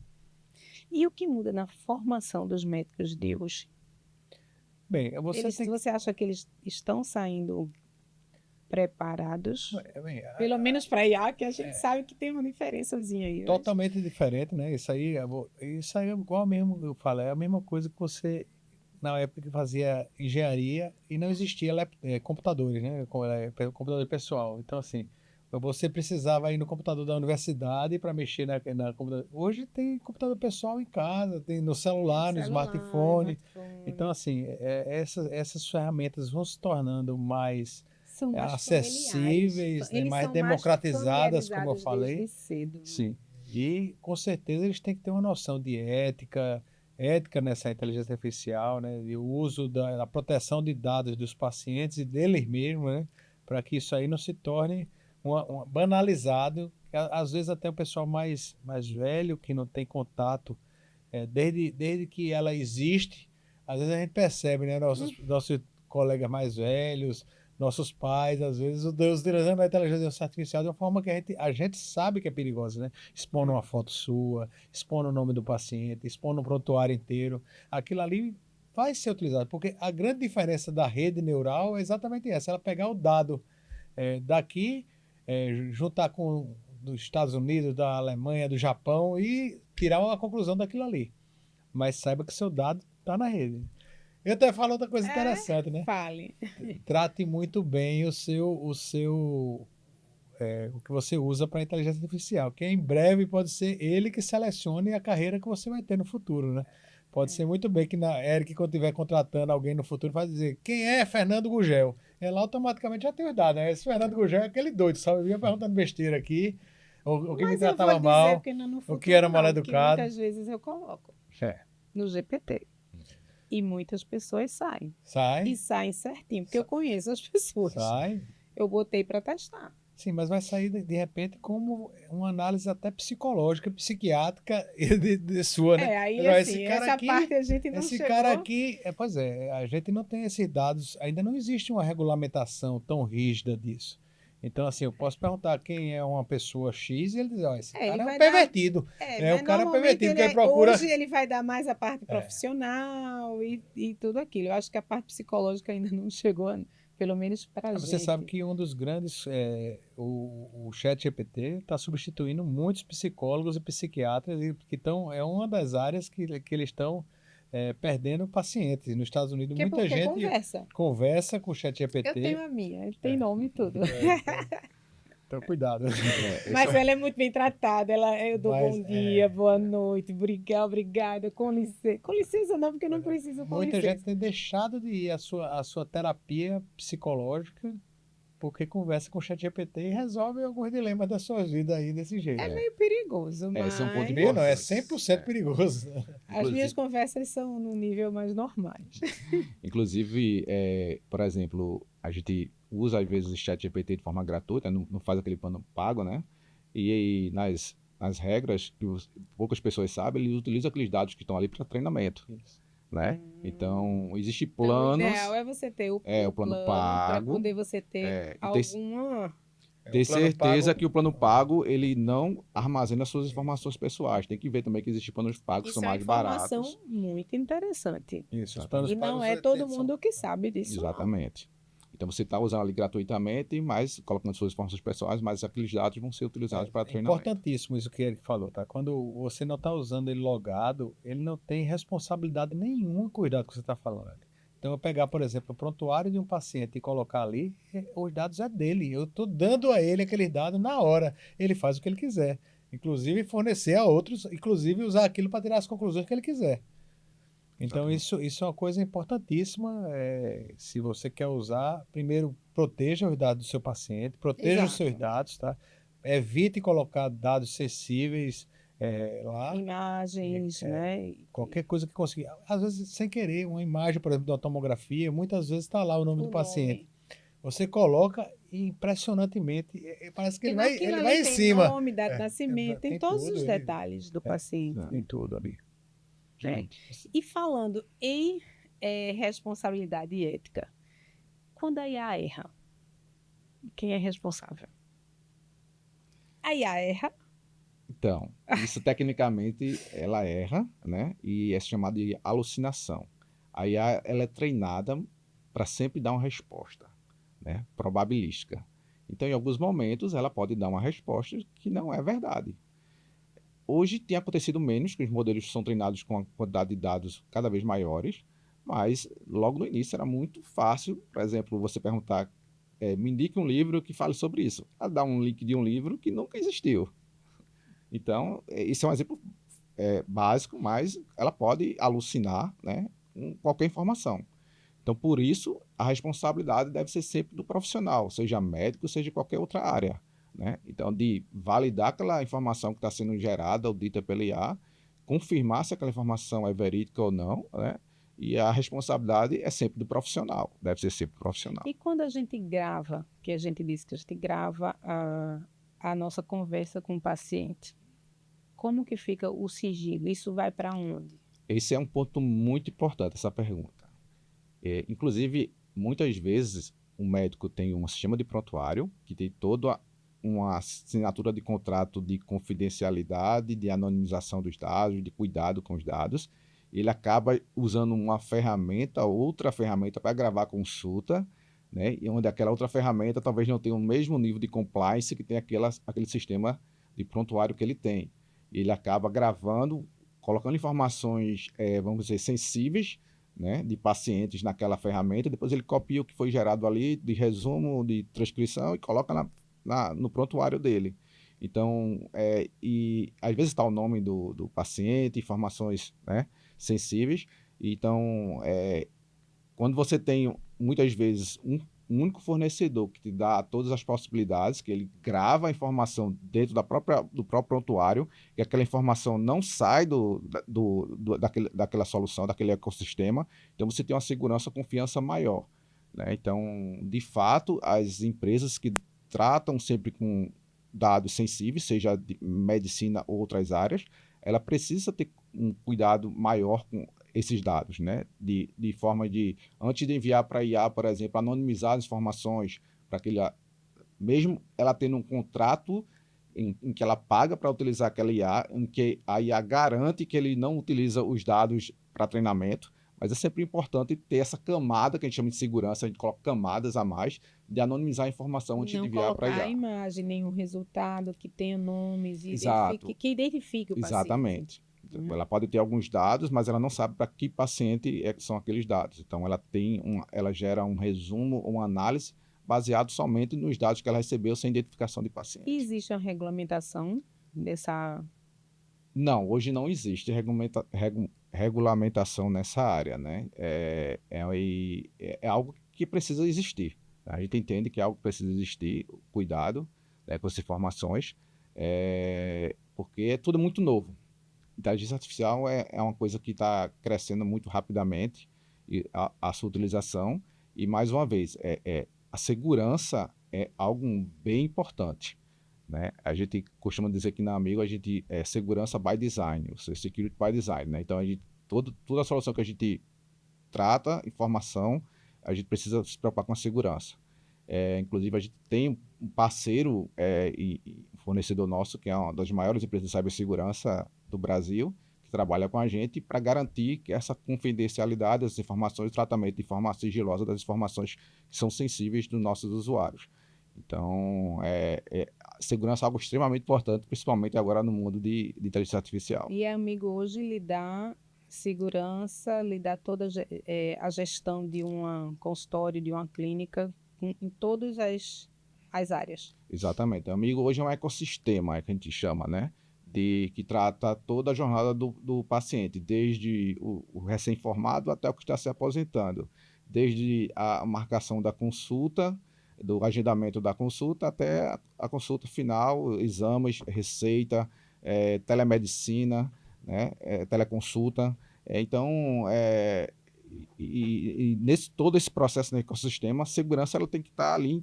E o que muda na formação dos médicos de hoje? Bem, Você acha que eles estão saindo preparados? Pelo menos para IA, que a gente sabe que tem uma diferençazinha aí. Totalmente diferente, né? Isso aí é igual mesmo, eu falo, é a mesma coisa que você, na época que fazia engenharia e não existia computadores, né? Computador pessoal. Então, assim, você precisava ir no computador da universidade para mexer na computador. Hoje tem computador pessoal em casa, tem no celular, no smartphone. Então, assim, essas ferramentas vão se tornando mais acessíveis, mais democratizadas, como eu falei. Cedo, né? Sim. E com certeza eles têm que ter uma noção de ética nessa inteligência artificial, né? E o uso da proteção de dados dos pacientes e deles mesmos, né? Para que isso aí não se torne banalizado. Às vezes até o pessoal mais velho, que não tem contato, desde que ela existe, às vezes a gente percebe, né? Nossos colegas mais velhos, nossos pais, às vezes, utilizando a inteligência artificial de uma forma que a gente sabe que é perigosa, né? Expondo uma foto sua, expondo o nome do paciente, expondo um prontuário inteiro. Aquilo ali vai ser utilizado, porque a grande diferença da rede neural é exatamente essa, ela pegar o dado daqui, juntar com dos Estados Unidos, da Alemanha, do Japão e tirar uma conclusão daquilo ali. Mas saiba que seu dado está na rede. Eu até falo outra coisa interessante, né? Fale. Trate muito bem o que você usa para inteligência artificial, que em breve pode ser ele que selecione a carreira que você vai ter no futuro, né? Pode ser muito bem que na Eric, quando estiver contratando alguém no futuro, vai dizer quem é Fernando Gugel. Ela automaticamente já tem os dados, né? Esse Fernando Gugel é aquele doido, sabe? Eu vinha perguntando besteira aqui, o que me tratava mal, o que era mal educado. Muitas vezes eu coloco no GPT. E muitas pessoas saem. E saem certinho, porque eu conheço as pessoas. Eu botei para testar. Sim, mas vai sair de repente como uma análise até psicológica, psiquiátrica de sua, né? Aí assim, essa parte a gente não chegou. Esse cara aqui, a gente não tem esses dados, ainda não existe uma regulamentação tão rígida disso. Então, assim, eu posso perguntar quem é uma pessoa X e ele diz, esse cara é um pervertido. O cara é pervertido, que ele procura... Hoje ele vai dar mais a parte profissional e tudo aquilo. Eu acho que a parte psicológica ainda não chegou, pelo menos para a gente. Você sabe que um dos grandes, o ChatGPT está substituindo muitos psicólogos e psiquiatras, é uma das áreas que eles estão perdendo pacientes. Nos Estados Unidos, muita gente conversa com o ChatGPT. Eu tenho a minha, ele tem nome e tudo. Então, cuidado. Mas ela é muito bem tratada. Eu dou Mas, bom dia, boa noite, obrigada, com licença. Com licença não, porque eu não preciso com Muita licença. gente tem deixado de ir à sua terapia psicológica porque conversa com o ChatGPT e resolve alguns dilemas da sua vida aí desse jeito. É meio perigoso, mas esse é um ponto Meio não, é importante. 100% perigoso. as minhas conversas são no nível mais normais. Inclusive, por exemplo, a gente usa às vezes o ChatGPT de forma gratuita, não faz aquele plano pago, né? E nas regras, que poucas pessoas sabem, ele utiliza aqueles dados que estão ali para treinamento, né? Então, existem Então, o planos, ideal é você ter o plano para pago, poder você ter e ter alguma... ter O plano certeza pago- que o plano pago, ele não armazena suas informações pessoais. Tem que ver também que existem planos pagos que Isso são é uma mais informação baratos. muito interessante. Isso, os planos E não pagos é todo são- mundo que sabe disso. não. Exatamente. Então você está usando ali gratuitamente, mas colocando suas informações pessoais, mas aqueles dados vão ser utilizados para É treinamento. importantíssimo isso que ele falou, tá? Quando você não está usando ele logado, ele não tem responsabilidade nenhuma com os dados que você está falando. Então, eu pegar, por exemplo, o prontuário de um paciente e colocar ali, os dados é dele. Eu estou dando a ele aqueles dados na hora. Ele faz o que ele quiser. Inclusive, fornecer a outros, inclusive usar aquilo para tirar as conclusões que ele quiser. Então, isso é uma coisa importantíssima. Se você quer usar, primeiro, proteja os dados do seu paciente, proteja os Exato. seus dados, tá? Evite colocar dados sensíveis lá. Imagens, né? Qualquer coisa que conseguir. Às vezes, sem querer, uma imagem, por exemplo, da tomografia, muitas vezes está lá o nome do paciente. Você coloca e impressionantemente, parece que ele Naquilo vai ali em tem cima. nome, data de nascimento, tem todos tudo, os ele- detalhes do paciente. Tem tudo ali. Né? E falando em responsabilidade ética, quando a IA erra, quem é responsável? A IA erra, Então, isso tecnicamente ela erra, né? E é chamado de alucinação. A IA ela é treinada para sempre dar uma resposta, né? Probabilística. Então, em alguns momentos, ela pode dar uma resposta que não é verdade. Hoje tem acontecido menos, que os modelos são treinados com uma quantidade de dados cada vez maiores, mas logo no início era muito fácil, por exemplo, você perguntar, me indique um livro que fale sobre isso. Ela dá um link de um livro que nunca existiu. Então, isso é um exemplo básico, mas ela pode alucinar, né, com qualquer informação. Então, por isso, a responsabilidade deve ser sempre do profissional, seja médico, seja qualquer outra área, né? Então, de validar aquela informação que está sendo gerada ou dita pela IA, confirmar se aquela informação é verídica ou não, né? E a responsabilidade é sempre do profissional, deve ser sempre profissional. e quando a gente grava, que a gente disse que a gente grava a nossa conversa com o paciente, como que fica o sigilo? Isso vai para onde? Esse é um ponto muito importante, essa pergunta. Inclusive, muitas vezes, o médico tem um sistema de prontuário que tem toda uma assinatura de contrato de confidencialidade, de anonimização dos dados, de cuidado com os dados. Ele acaba usando uma ferramenta, outra ferramenta para gravar a consulta, né? E onde aquela outra ferramenta talvez não tenha o mesmo nível de compliance que tem aquele sistema de prontuário que ele tem. Ele acaba gravando, colocando informações, vamos dizer, sensíveis, né, de pacientes naquela ferramenta, depois ele copia o que foi gerado ali de resumo, de transcrição e coloca no prontuário dele. Então, e às vezes está o nome do paciente, informações, né, sensíveis. Então, quando você tem muitas vezes um único fornecedor que te dá todas as possibilidades, que ele grava a informação dentro do próprio prontuário, e aquela informação não sai daquela solução, daquele ecossistema, então você tem uma segurança, confiança maior, né? Então, de fato, as empresas que tratam sempre com dados sensíveis, seja de medicina ou outras áreas, ela precisa ter um cuidado maior com esses dados, né? De forma de, antes de enviar para a IA, por exemplo, anonimizar as informações, para que mesmo ela tendo um contrato em que ela paga para utilizar aquela IA, em que a IA garante que ele não utiliza os dados para treinamento, mas é sempre importante ter essa camada que a gente chama de segurança, a gente coloca camadas a mais, de anonimizar a informação antes de Não enviar para a colocar a IA. imagem, nenhum resultado que tenha nomes e Exato. que identifique o paciente. Exatamente. Ela pode ter alguns dados, mas ela não sabe para que paciente são aqueles dados. Então, ela gera um resumo, uma análise baseado somente nos dados que ela recebeu sem identificação de paciente. Existe uma regulamentação dessa... Não, hoje não existe regulamentação nessa área, né? É algo que precisa existir. A gente entende que é algo que precisa existir, cuidado, né, com essas informações, porque é tudo muito novo. Inteligência artificial é uma coisa que está crescendo muito rapidamente, a sua utilização, e mais uma vez, a segurança é algo bem importante. Né? A gente costuma dizer que na Amigo a gente é segurança by design, ou seja, security by design. Né? Então, toda a solução que a gente trata, informação, a gente precisa se preocupar com a segurança. Inclusive, a gente tem um parceiro e fornecedor nosso, que é uma das maiores empresas de cibersegurança do Brasil, que trabalha com a gente para garantir que essa confidencialidade das informações, o tratamento de forma sigilosa das informações que são sensíveis dos nossos usuários. Então, segurança é algo extremamente importante, principalmente agora no mundo de inteligência artificial. E a Amigo hoje lhe dá segurança, lhe dá toda a gestão de um consultório, de uma clínica, em todas as áreas. Exatamente. A Amigo hoje é um ecossistema, que a gente chama, né? Que trata toda a jornada do paciente, desde o recém-formado até o que está se aposentando, desde a marcação da consulta, do agendamento da consulta até a consulta final, exames, receita, telemedicina, né, teleconsulta. Então, todo esse processo no ecossistema, a segurança ela tem que estar ali em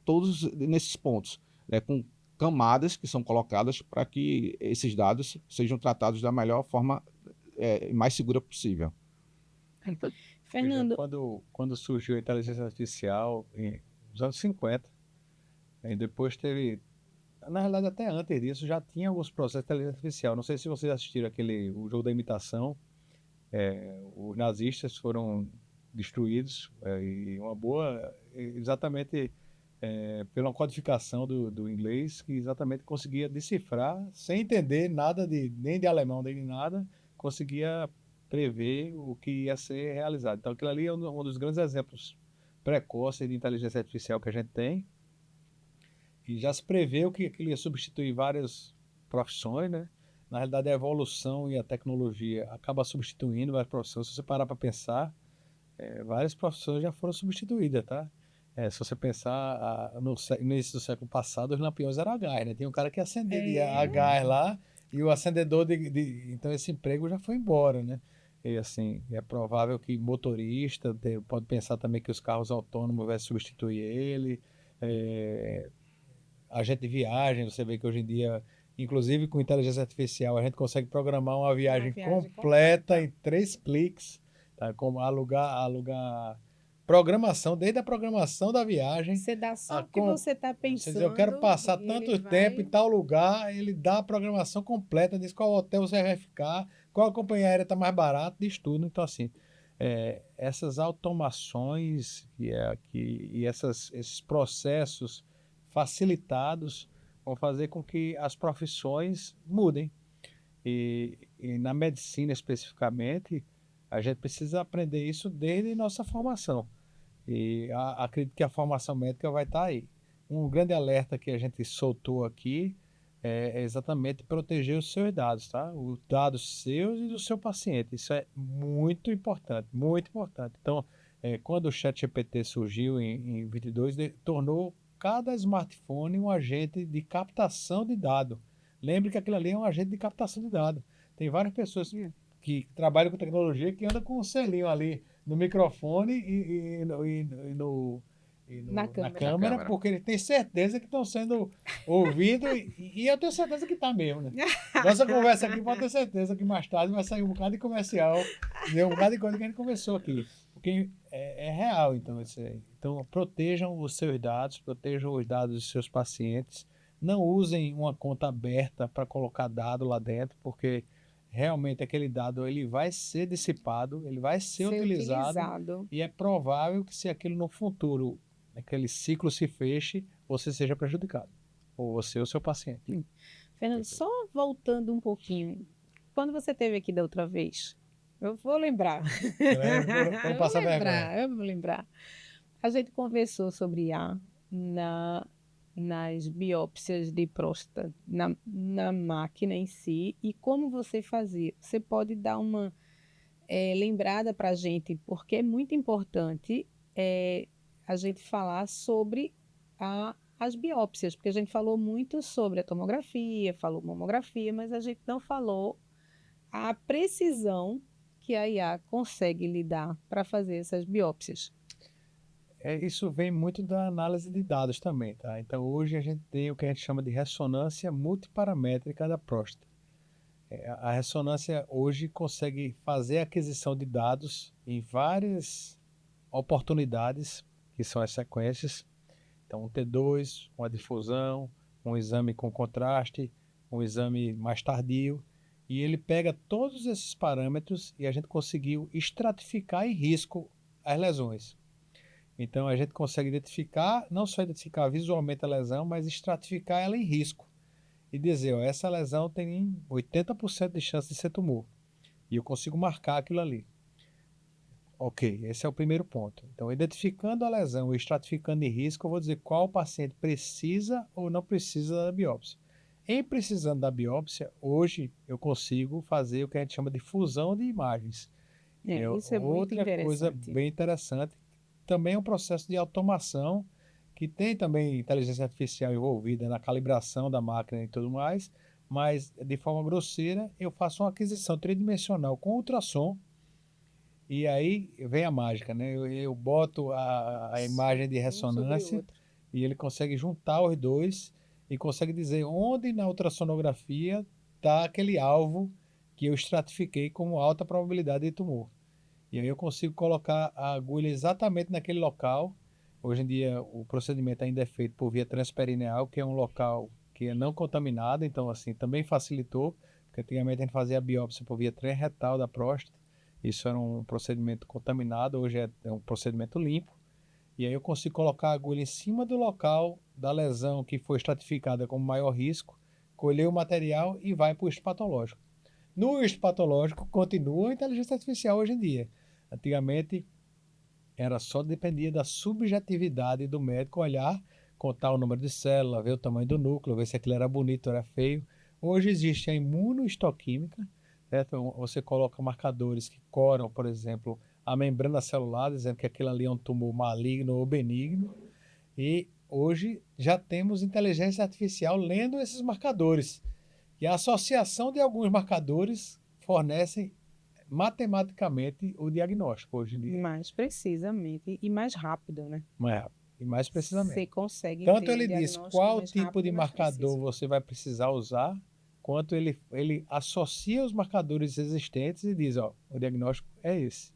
todos nesses pontos, né, com camadas que são colocadas para que esses dados sejam tratados da melhor forma mais segura possível. Fernando, quando surgiu a inteligência artificial nos anos 50, e depois teve, na realidade até antes disso já tinha alguns processos de inteligência artificial. Não sei se vocês assistiram o jogo da imitação. Os nazistas foram destruídos, e uma boa, exatamente pela codificação do inglês, que exatamente conseguia decifrar, sem entender nada nem de alemão nem de nada, conseguia prever o que ia ser realizado. Então aquilo ali é um dos grandes exemplos precoces de inteligência artificial que a gente tem, e já se preveu que aquilo ia substituir várias profissões, né? Na realidade, a evolução e a tecnologia acaba substituindo várias profissões. Se você parar para pensar, várias profissões já foram substituídas, tá? Se você pensar no início do século passado, os lampiões eram a gás, né? Tinha um cara que acendia a gás lá, e o acendedor então esse emprego já foi embora, né? E assim, é provável que motorista, pode pensar também que os carros autônomos vão substituir ele. Agente de viagem, você vê que hoje em dia, inclusive com inteligência artificial, a gente consegue programar uma viagem completa em 3 cliques, tá? Como alugar programação, desde a programação da viagem. Você dá só o que você está pensando. Eu quero passar tanto tempo em tal lugar, ele dá a programação completa, diz qual hotel você vai ficar, qual a companhia aérea está mais barata, diz tudo. Então, assim, essas automações e esses processos facilitados vão fazer com que as profissões mudem. E na medicina, especificamente, a gente precisa aprender isso desde nossa formação. E acredito que a formação médica vai estar aí. Um grande alerta que a gente soltou aqui é exatamente proteger os seus dados, tá? Os dados seus e do seu paciente. Isso é muito importante, muito importante. Então, quando o ChatGPT surgiu em 22, tornou cada smartphone um agente de captação de dados. Lembre que aquilo ali é um agente de captação de dados. Tem várias pessoas que trabalham com tecnologia que andam com um selinho ali no microfone e na câmera, porque ele tem certeza que estão sendo ouvidos, e eu tenho certeza que está mesmo, né? Nossa conversa aqui pode ter certeza que mais tarde vai sair um bocado de comercial, um bocado de coisa que a gente conversou aqui, porque é real, então, isso aí. Então, protejam os seus dados, protejam os dados dos seus pacientes, não usem uma conta aberta para colocar dado lá dentro, porque realmente aquele dado ele vai ser dissipado, ele vai ser utilizado, e é provável que se aquilo no futuro, aquele ciclo se feche, você seja prejudicado, ou você ou seu paciente. Fernando, só voltando um pouquinho, quando você esteve aqui da outra vez, eu vou lembrar. Vamos passar vergonha. Eu vou lembrar. A gente conversou sobre IA nas biópsias de próstata, na máquina em si, e como você fazia. Você pode dar uma lembrada para a gente, porque é muito importante a gente falar sobre as biópsias, porque a gente falou muito sobre a tomografia, falou mamografia, mas a gente não falou a precisão que a IA consegue lidar para fazer essas biópsias. Isso vem muito da análise de dados também, tá? Então, hoje a gente tem o que a gente chama de ressonância multiparamétrica da próstata. A ressonância hoje consegue fazer a aquisição de dados em várias oportunidades, que são as sequências. Então, um T2, uma difusão, um exame com contraste, um exame mais tardio, e ele pega todos esses parâmetros e a gente conseguiu estratificar em risco as lesões. Então, a gente consegue identificar, não só identificar visualmente a lesão, mas estratificar ela em risco. E dizer, ó, essa lesão tem 80% de chance de ser tumor. E eu consigo marcar aquilo ali. Ok, esse é o primeiro ponto. Então, identificando a lesão e estratificando em risco, eu vou dizer qual paciente precisa ou não precisa da biópsia. Em precisando da biópsia, hoje eu consigo fazer o que a gente chama de fusão de imagens. Isso é muito Outra coisa interessante. bem interessante, também é um processo de automação, que tem também inteligência artificial envolvida na calibração da máquina e tudo mais, mas de forma grosseira eu faço uma aquisição tridimensional com ultrassom, e aí vem a mágica, né? Eu boto a imagem de Um sobre o ressonância outro. e ele consegue juntar os dois e consegue dizer onde na ultrassonografia está aquele alvo que eu estratifiquei como alta probabilidade de tumor. E aí eu consigo colocar a agulha exatamente naquele local. Hoje em dia o procedimento ainda é feito por via transperineal, que é um local que é não contaminado, então assim também facilitou, porque antigamente a gente fazia a biópsia por via transretal da próstata. Isso era um procedimento contaminado, hoje é um procedimento limpo. E aí eu consigo colocar a agulha em cima do local da lesão que foi estratificada como maior risco, colher o material e vai para o histopatológico. No histopatológico continua a inteligência artificial hoje em dia. Antigamente era só dependia da subjetividade do médico olhar, contar o número de célula, ver o tamanho do núcleo, ver se aquilo era bonito ou era feio. Hoje existe a imunohistoquímica, certo? Você coloca marcadores que coram, por exemplo, a membrana celular, dizendo que aquilo ali é um tumor maligno ou benigno. E hoje já temos inteligência artificial lendo esses marcadores. E a associação de alguns marcadores fornecem matematicamente o diagnóstico hoje em dia. Mais precisamente e mais rápido, né? Mais rápido e mais precisamente. Você consegue Tanto ter um ele diz diagnóstico qual mais tipo rápido de e mais marcador preciso. você vai precisar usar, quanto ele associa os marcadores existentes e diz, ó, o diagnóstico é esse.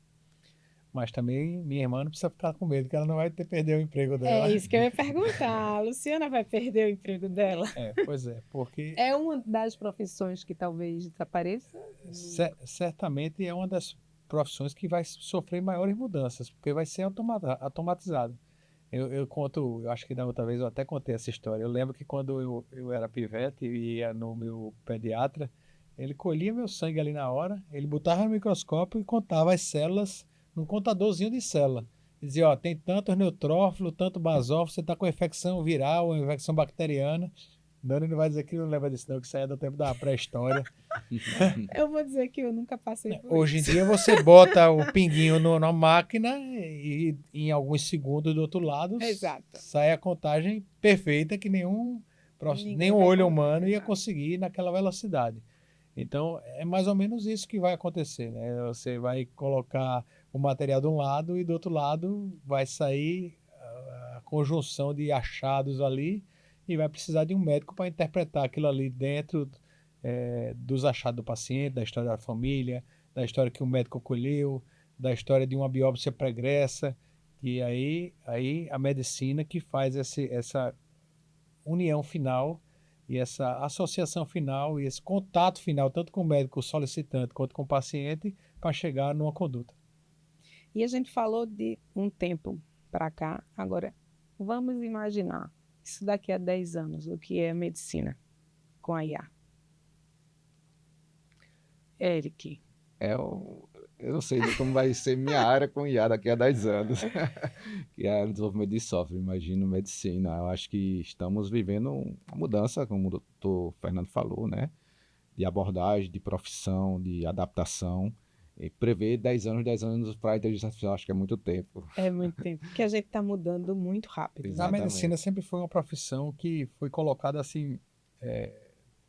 Mas também minha irmã não precisa ficar com medo, que ela não vai perder o emprego dela. É isso que eu ia perguntar. A Luciana vai perder o emprego dela? Pois é, porque É uma das profissões que talvez desapareça? certamente é uma das profissões que vai sofrer maiores mudanças, porque vai ser automatizado. Eu acho que da outra vez eu até contei essa história. Eu lembro que quando eu era pivete e ia no meu pediatra, ele colhia meu sangue ali na hora, ele botava no microscópio e contava as células num contadorzinho de célula. Dizia, ó, tem tantos neutrófilos, tanto basófilo, você está com infecção viral, infecção bacteriana. Dani não vai dizer que não lembra disso não, que isso aí é do tempo da pré-história. Eu vou dizer que eu nunca passei por Hoje em isso. dia você bota o pinguinho na máquina e em alguns segundos do outro lado Exato. sai a contagem perfeita que Ninguém nenhum vai olho colocar, humano ia exato. conseguir naquela velocidade. Então é mais ou menos isso que vai acontecer, né? Você vai colocar o material de um lado e do outro lado vai sair a conjunção de achados ali e vai precisar de um médico para interpretar aquilo ali dentro dos achados do paciente, da história da família, da história que o médico colheu, da história de uma biópsia pregressa, e aí a medicina que faz essa união final e essa associação final e esse contato final, tanto com o médico solicitante quanto com o paciente, para chegar numa conduta. E a gente falou de um tempo para cá. Agora, vamos imaginar isso daqui a 10 anos, o que é medicina com a IA. Eric, Eu não sei nem como vai ser minha área com IA daqui a 10 anos, que é o desenvolvimento de software, imagino medicina. Eu acho que estamos vivendo uma mudança, como o doutor Fernando falou, né? De abordagem, de profissão, de adaptação. E prever 10 anos para a inteligência artificial, acho que é muito tempo. É muito tempo. Porque a gente está mudando muito rápido. A Exatamente. medicina sempre foi uma profissão que foi colocada assim,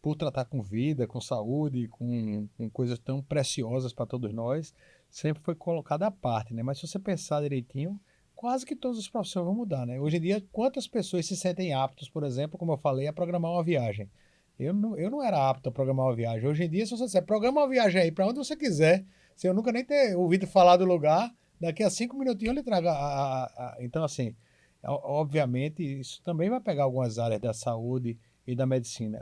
por tratar com vida, com saúde, com coisas tão preciosas para todos nós, sempre foi colocada à parte, né? Mas se você pensar direitinho, quase que todas as profissões vão mudar, né? Hoje em dia, quantas pessoas se sentem aptos, por exemplo, como eu falei, a programar uma viagem? Eu não era apto a programar uma viagem. Hoje em dia, se você disser, programa uma viagem aí para onde você quiser, se eu nunca nem ter ouvido falar do lugar, daqui a 5 minutinhos eu lhe trago Então, assim, obviamente, isso também vai pegar algumas áreas da saúde e da medicina.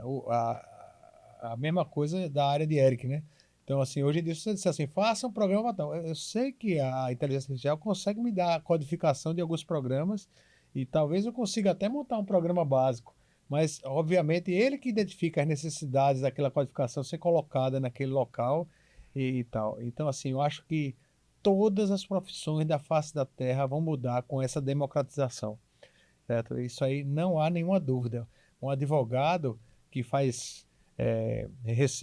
A mesma coisa da área de Eric, né? Então, assim, hoje em dia, se você disser assim, faça um programa, então, eu sei que a inteligência artificial consegue me dar a codificação de alguns programas e talvez eu consiga até montar um programa básico, mas, obviamente, ele que identifica as necessidades daquela codificação ser colocada naquele local e tal. Então, assim, eu acho que todas as profissões da face da Terra vão mudar com essa democratização, certo? Isso aí não há nenhuma dúvida. Um advogado que faz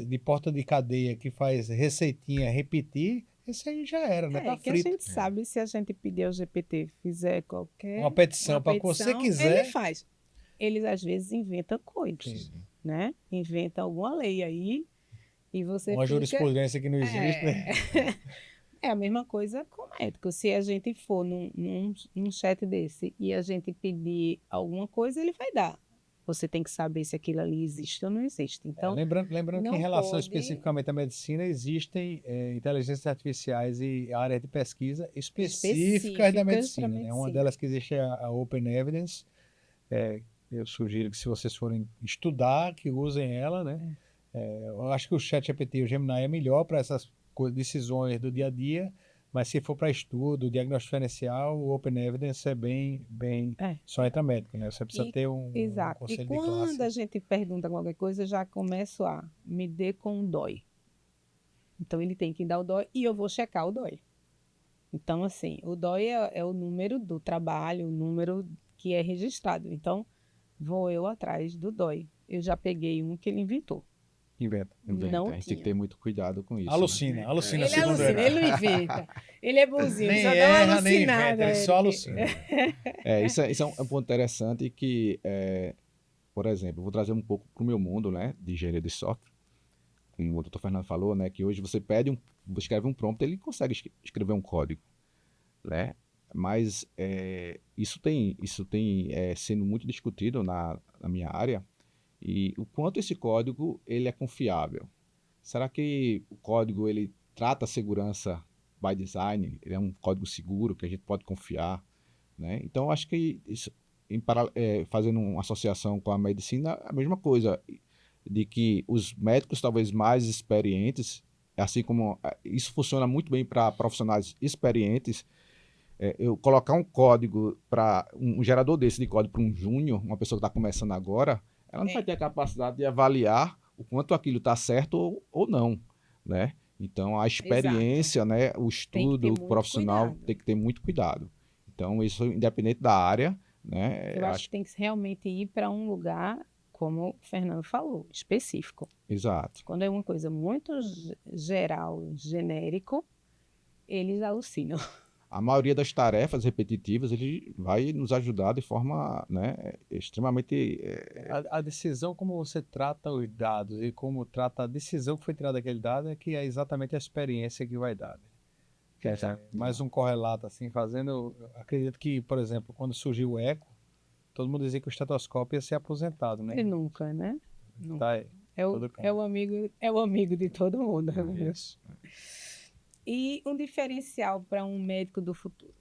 de porta de cadeia, que faz receitinha repetir, esse aí já era, né? Tá Que a frito. gente sabe, se a gente pedir ao GPT, fizer qualquer Uma petição para você petição, quiser. ele faz. Eles às vezes inventam coisas, Sim. né? Inventam alguma lei aí e você Uma fica... jurisprudência que não existe, né? É a mesma coisa com médico. Se a gente for num chat desse e a gente pedir alguma coisa, ele vai dar. Você tem que saber se aquilo ali existe ou não existe. Então, lembrando que não em relação pode- especificamente à medicina, existem inteligências artificiais e áreas de pesquisa específicas da Específicas medicina, pra né? Uma medicina. delas que existe é a Open Evidence. Eu sugiro que se vocês forem estudar, que usem ela, né? Eu acho que o ChatGPT e o Gemini é melhor para essas decisões do dia a dia, mas se for para estudo, diagnóstico diferencial, o Open Evidence é bem É. só entra médico, né? Você precisa ter um Exato. E conselho de quando a classe. gente pergunta qualquer coisa, eu já começo a me dê com o DOI. Então, ele tem que dar o DOI e eu vou checar o DOI. Então, assim, o DOI é o número do trabalho, o número que é registrado. Então, vou eu atrás do DOI. Eu já peguei um que ele inventou. Inventa. Não A gente tem que tinha. ter muito cuidado com isso. Alucina, alucina, Ele segundo alucina, ele. ele não inventa. Ele é bonzinho, Nem só dá uma erra, nem alucinada. inventa, ele só Eric. alucina. Isso é um ponto interessante que, por exemplo, eu vou trazer um pouco para o meu mundo, né, de engenharia de software. Como o doutor Fernando falou, né, que hoje você escreve um prompt, ele consegue escrever um código, né? Mas isso tem sendo muito discutido na minha área, e o quanto esse código ele é confiável. Será que o código ele trata a segurança by design? Ele é um código seguro que a gente pode confiar, né? Então, eu acho que isso, fazendo uma associação com a medicina, é a mesma coisa, de que os médicos talvez mais experientes, assim como isso funciona muito bem para profissionais experientes, eu colocar um código para um gerador desse de código para um júnior, uma pessoa que está começando agora, ela não vai ter a capacidade de avaliar o quanto aquilo está certo ou não, né? Então, a experiência, né, o estudo muito profissional cuidado. tem que ter muito cuidado. Então, isso independente da área, né? Eu acho que tem que realmente ir para um lugar, como o Fernando falou, específico. Exato. Quando é uma coisa muito geral, genérico, eles alucinam. A maioria das tarefas repetitivas, ele vai nos ajudar de forma, né, extremamente... A decisão, como você trata os dados e como trata a decisão que foi tirada daquele dado, é que é exatamente a experiência que vai dar, né? Mais um correlato, assim, fazendo... Eu acredito que, por exemplo, quando surgiu o eco, todo mundo dizia que o estetoscópio ia ser aposentado, né? E nunca, né? Nunca. Tá aí. É o amigo de todo mundo. Isso. E um diferencial para um médico do futuro?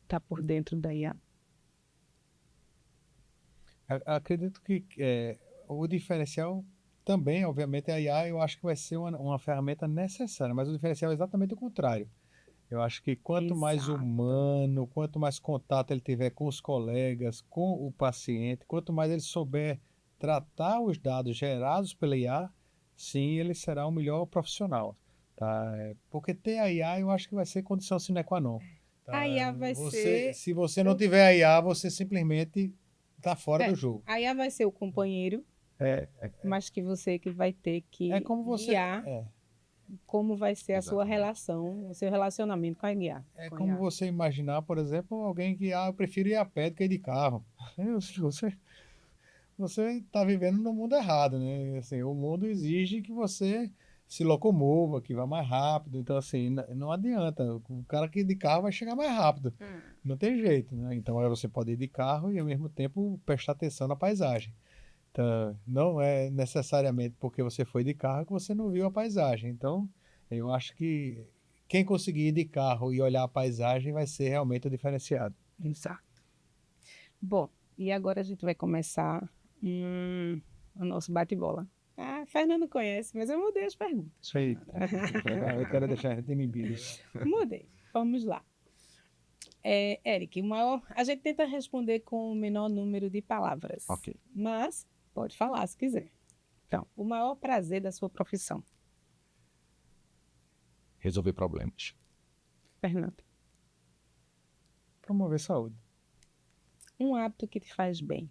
Tá por dentro da IA. Acredito que o diferencial também, obviamente, a IA, eu acho que vai ser uma ferramenta necessária, mas o diferencial é exatamente o contrário. Eu acho que quanto mais Exato. humano, quanto mais contato ele tiver com os colegas, com o paciente, quanto mais ele souber tratar os dados gerados pela IA, sim, ele será o melhor profissional. Tá? Porque ter a IA eu acho que vai ser condição sine qua non. Tá? A IA vai ser Se você não tiver a IA, você simplesmente está fora do jogo. a IA vai ser o companheiro, É, mas que você que vai ter que como você. guiar como vai ser a sua Exatamente. relação, o seu relacionamento com a IA. É com a como IA. você imaginar, por exemplo, alguém que eu prefiro ir a pé do que ir de carro. Você está vivendo no mundo errado, né? Assim, o mundo exige que você se locomova, que vá mais rápido. Então, assim, não adianta. O cara que ir de carro vai chegar mais rápido. Não tem jeito, né? Então, aí você pode ir de carro e, ao mesmo tempo, prestar atenção na paisagem. Então, não é necessariamente porque você foi de carro que você não viu a paisagem. Então, eu acho que quem conseguir ir de carro e olhar a paisagem vai ser realmente o diferenciado. Exato. Bom, e agora a gente vai começar o nosso bate-bola. Ah, Fernando conhece, mas eu mudei as perguntas. Isso aí. Eu quero deixar a gente inibido. Mudei. Vamos lá. Eric, a gente tenta responder com o menor número de palavras. Ok. Mas pode falar se quiser. Então, o maior prazer da sua profissão, Resolver problemas. Fernando. Promover saúde. Um hábito que te faz bem.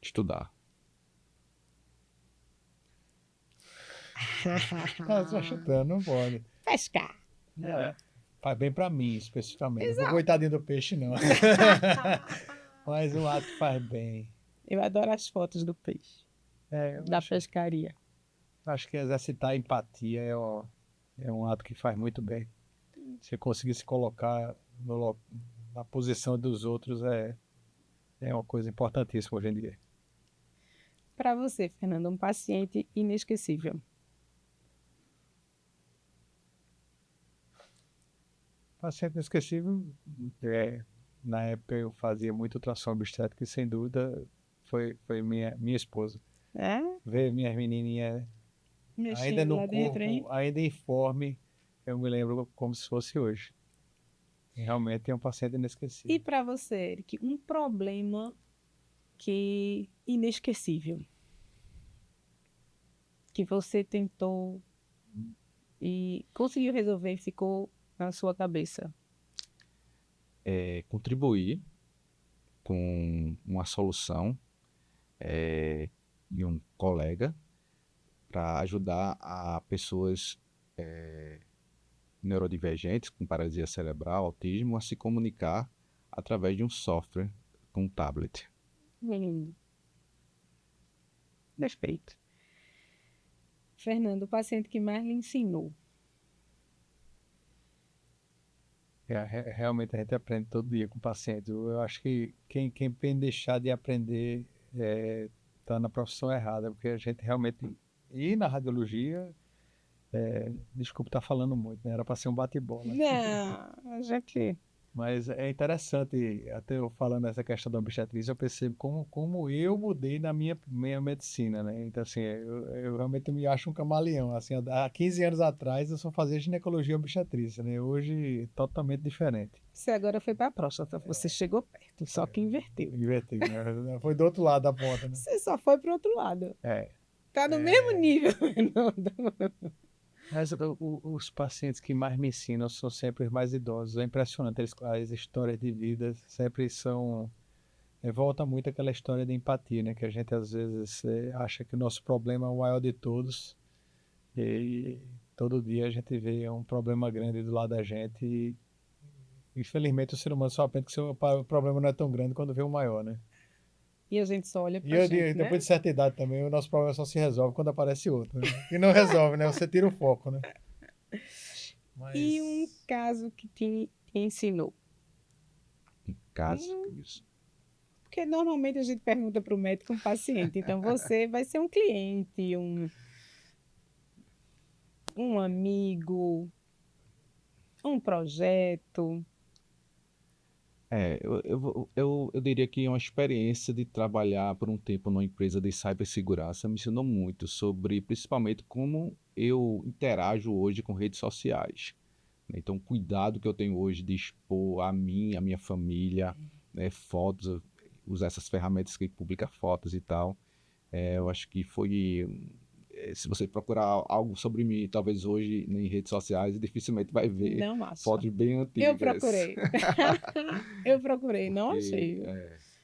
Estudar. Tá só chutando, não pode. Pescar. Faz bem pra mim, especificamente. Não vou coitadinho do peixe, não. Mas o ato faz bem. Eu adoro as fotos do peixe, Eu da pescaria. acho que exercitar a empatia é um ato que faz muito bem. Você conseguir se colocar na posição dos outros é uma coisa importantíssima hoje em dia. Para você, Fernando, um paciente inesquecível. Paciente inesquecível, na época eu fazia muito ultrassom obstétrico e sem dúvida foi minha esposa. É? Ver minhas menininhas ainda Mexendo no lá dentro, hein? corpo, ainda informe, eu me lembro como se fosse hoje. E realmente é um paciente inesquecível. E para você, Eric, um problema que inesquecível que você tentou e conseguiu resolver e ficou na sua cabeça. Contribuir com uma solução de um colega para ajudar a pessoas neurodivergentes com paralisia cerebral, autismo, a se comunicar através de um software com um tablet. Perfeito. Fernando, o paciente que mais lhe ensinou. Realmente a gente aprende todo dia com o paciente. Eu acho que quem deixar de aprender está na profissão errada, porque a gente realmente. E na radiologia, desculpa estar falando muito, né? Era para ser um bate-bola. Não, a gente. Mas é interessante, até eu falando essa questão da obstetrícia, eu percebo como eu mudei na minha medicina, né? Então, assim, eu realmente me acho um camaleão. Assim, há 15 anos atrás eu só fazia ginecologia e obstetrícia, né? Hoje, totalmente diferente. Você agora foi para a próstata, você chegou perto, só que inverteu. Inverti, né? Foi do outro lado da ponta, né? Você só foi para o outro lado. É. Tá no mesmo nível. Mas os pacientes que mais me ensinam são sempre os mais idosos. É impressionante, as histórias de vida sempre são... volta muito aquela história de empatia, né? Que a gente às vezes acha que o nosso problema é o maior de todos e todo dia a gente vê um problema grande do lado da gente e infelizmente o ser humano só aprende que o seu problema não é tão grande quando vê o maior, né? E a gente só olha E pra gente, depois né? de certa idade também, o nosso problema só se resolve quando aparece outro, né? E não resolve, né? Você tira o foco, né? Mas... E um caso que te ensinou. Caso. Isso. Porque normalmente a gente pergunta para o médico um paciente. Então você vai ser um cliente, um amigo, um projeto. Eu diria que uma experiência de trabalhar por um tempo numa empresa de cibersegurança me ensinou muito sobre, principalmente, como eu interajo hoje com redes sociais. Então, o cuidado que eu tenho hoje de expor a mim, a minha família, fotos, usar essas ferramentas que publica fotos e tal. Eu acho que foi se você procurar algo sobre mim, talvez hoje em redes sociais, dificilmente vai ver Não acho. fotos bem antigas. Eu procurei. Eu procurei, não achei.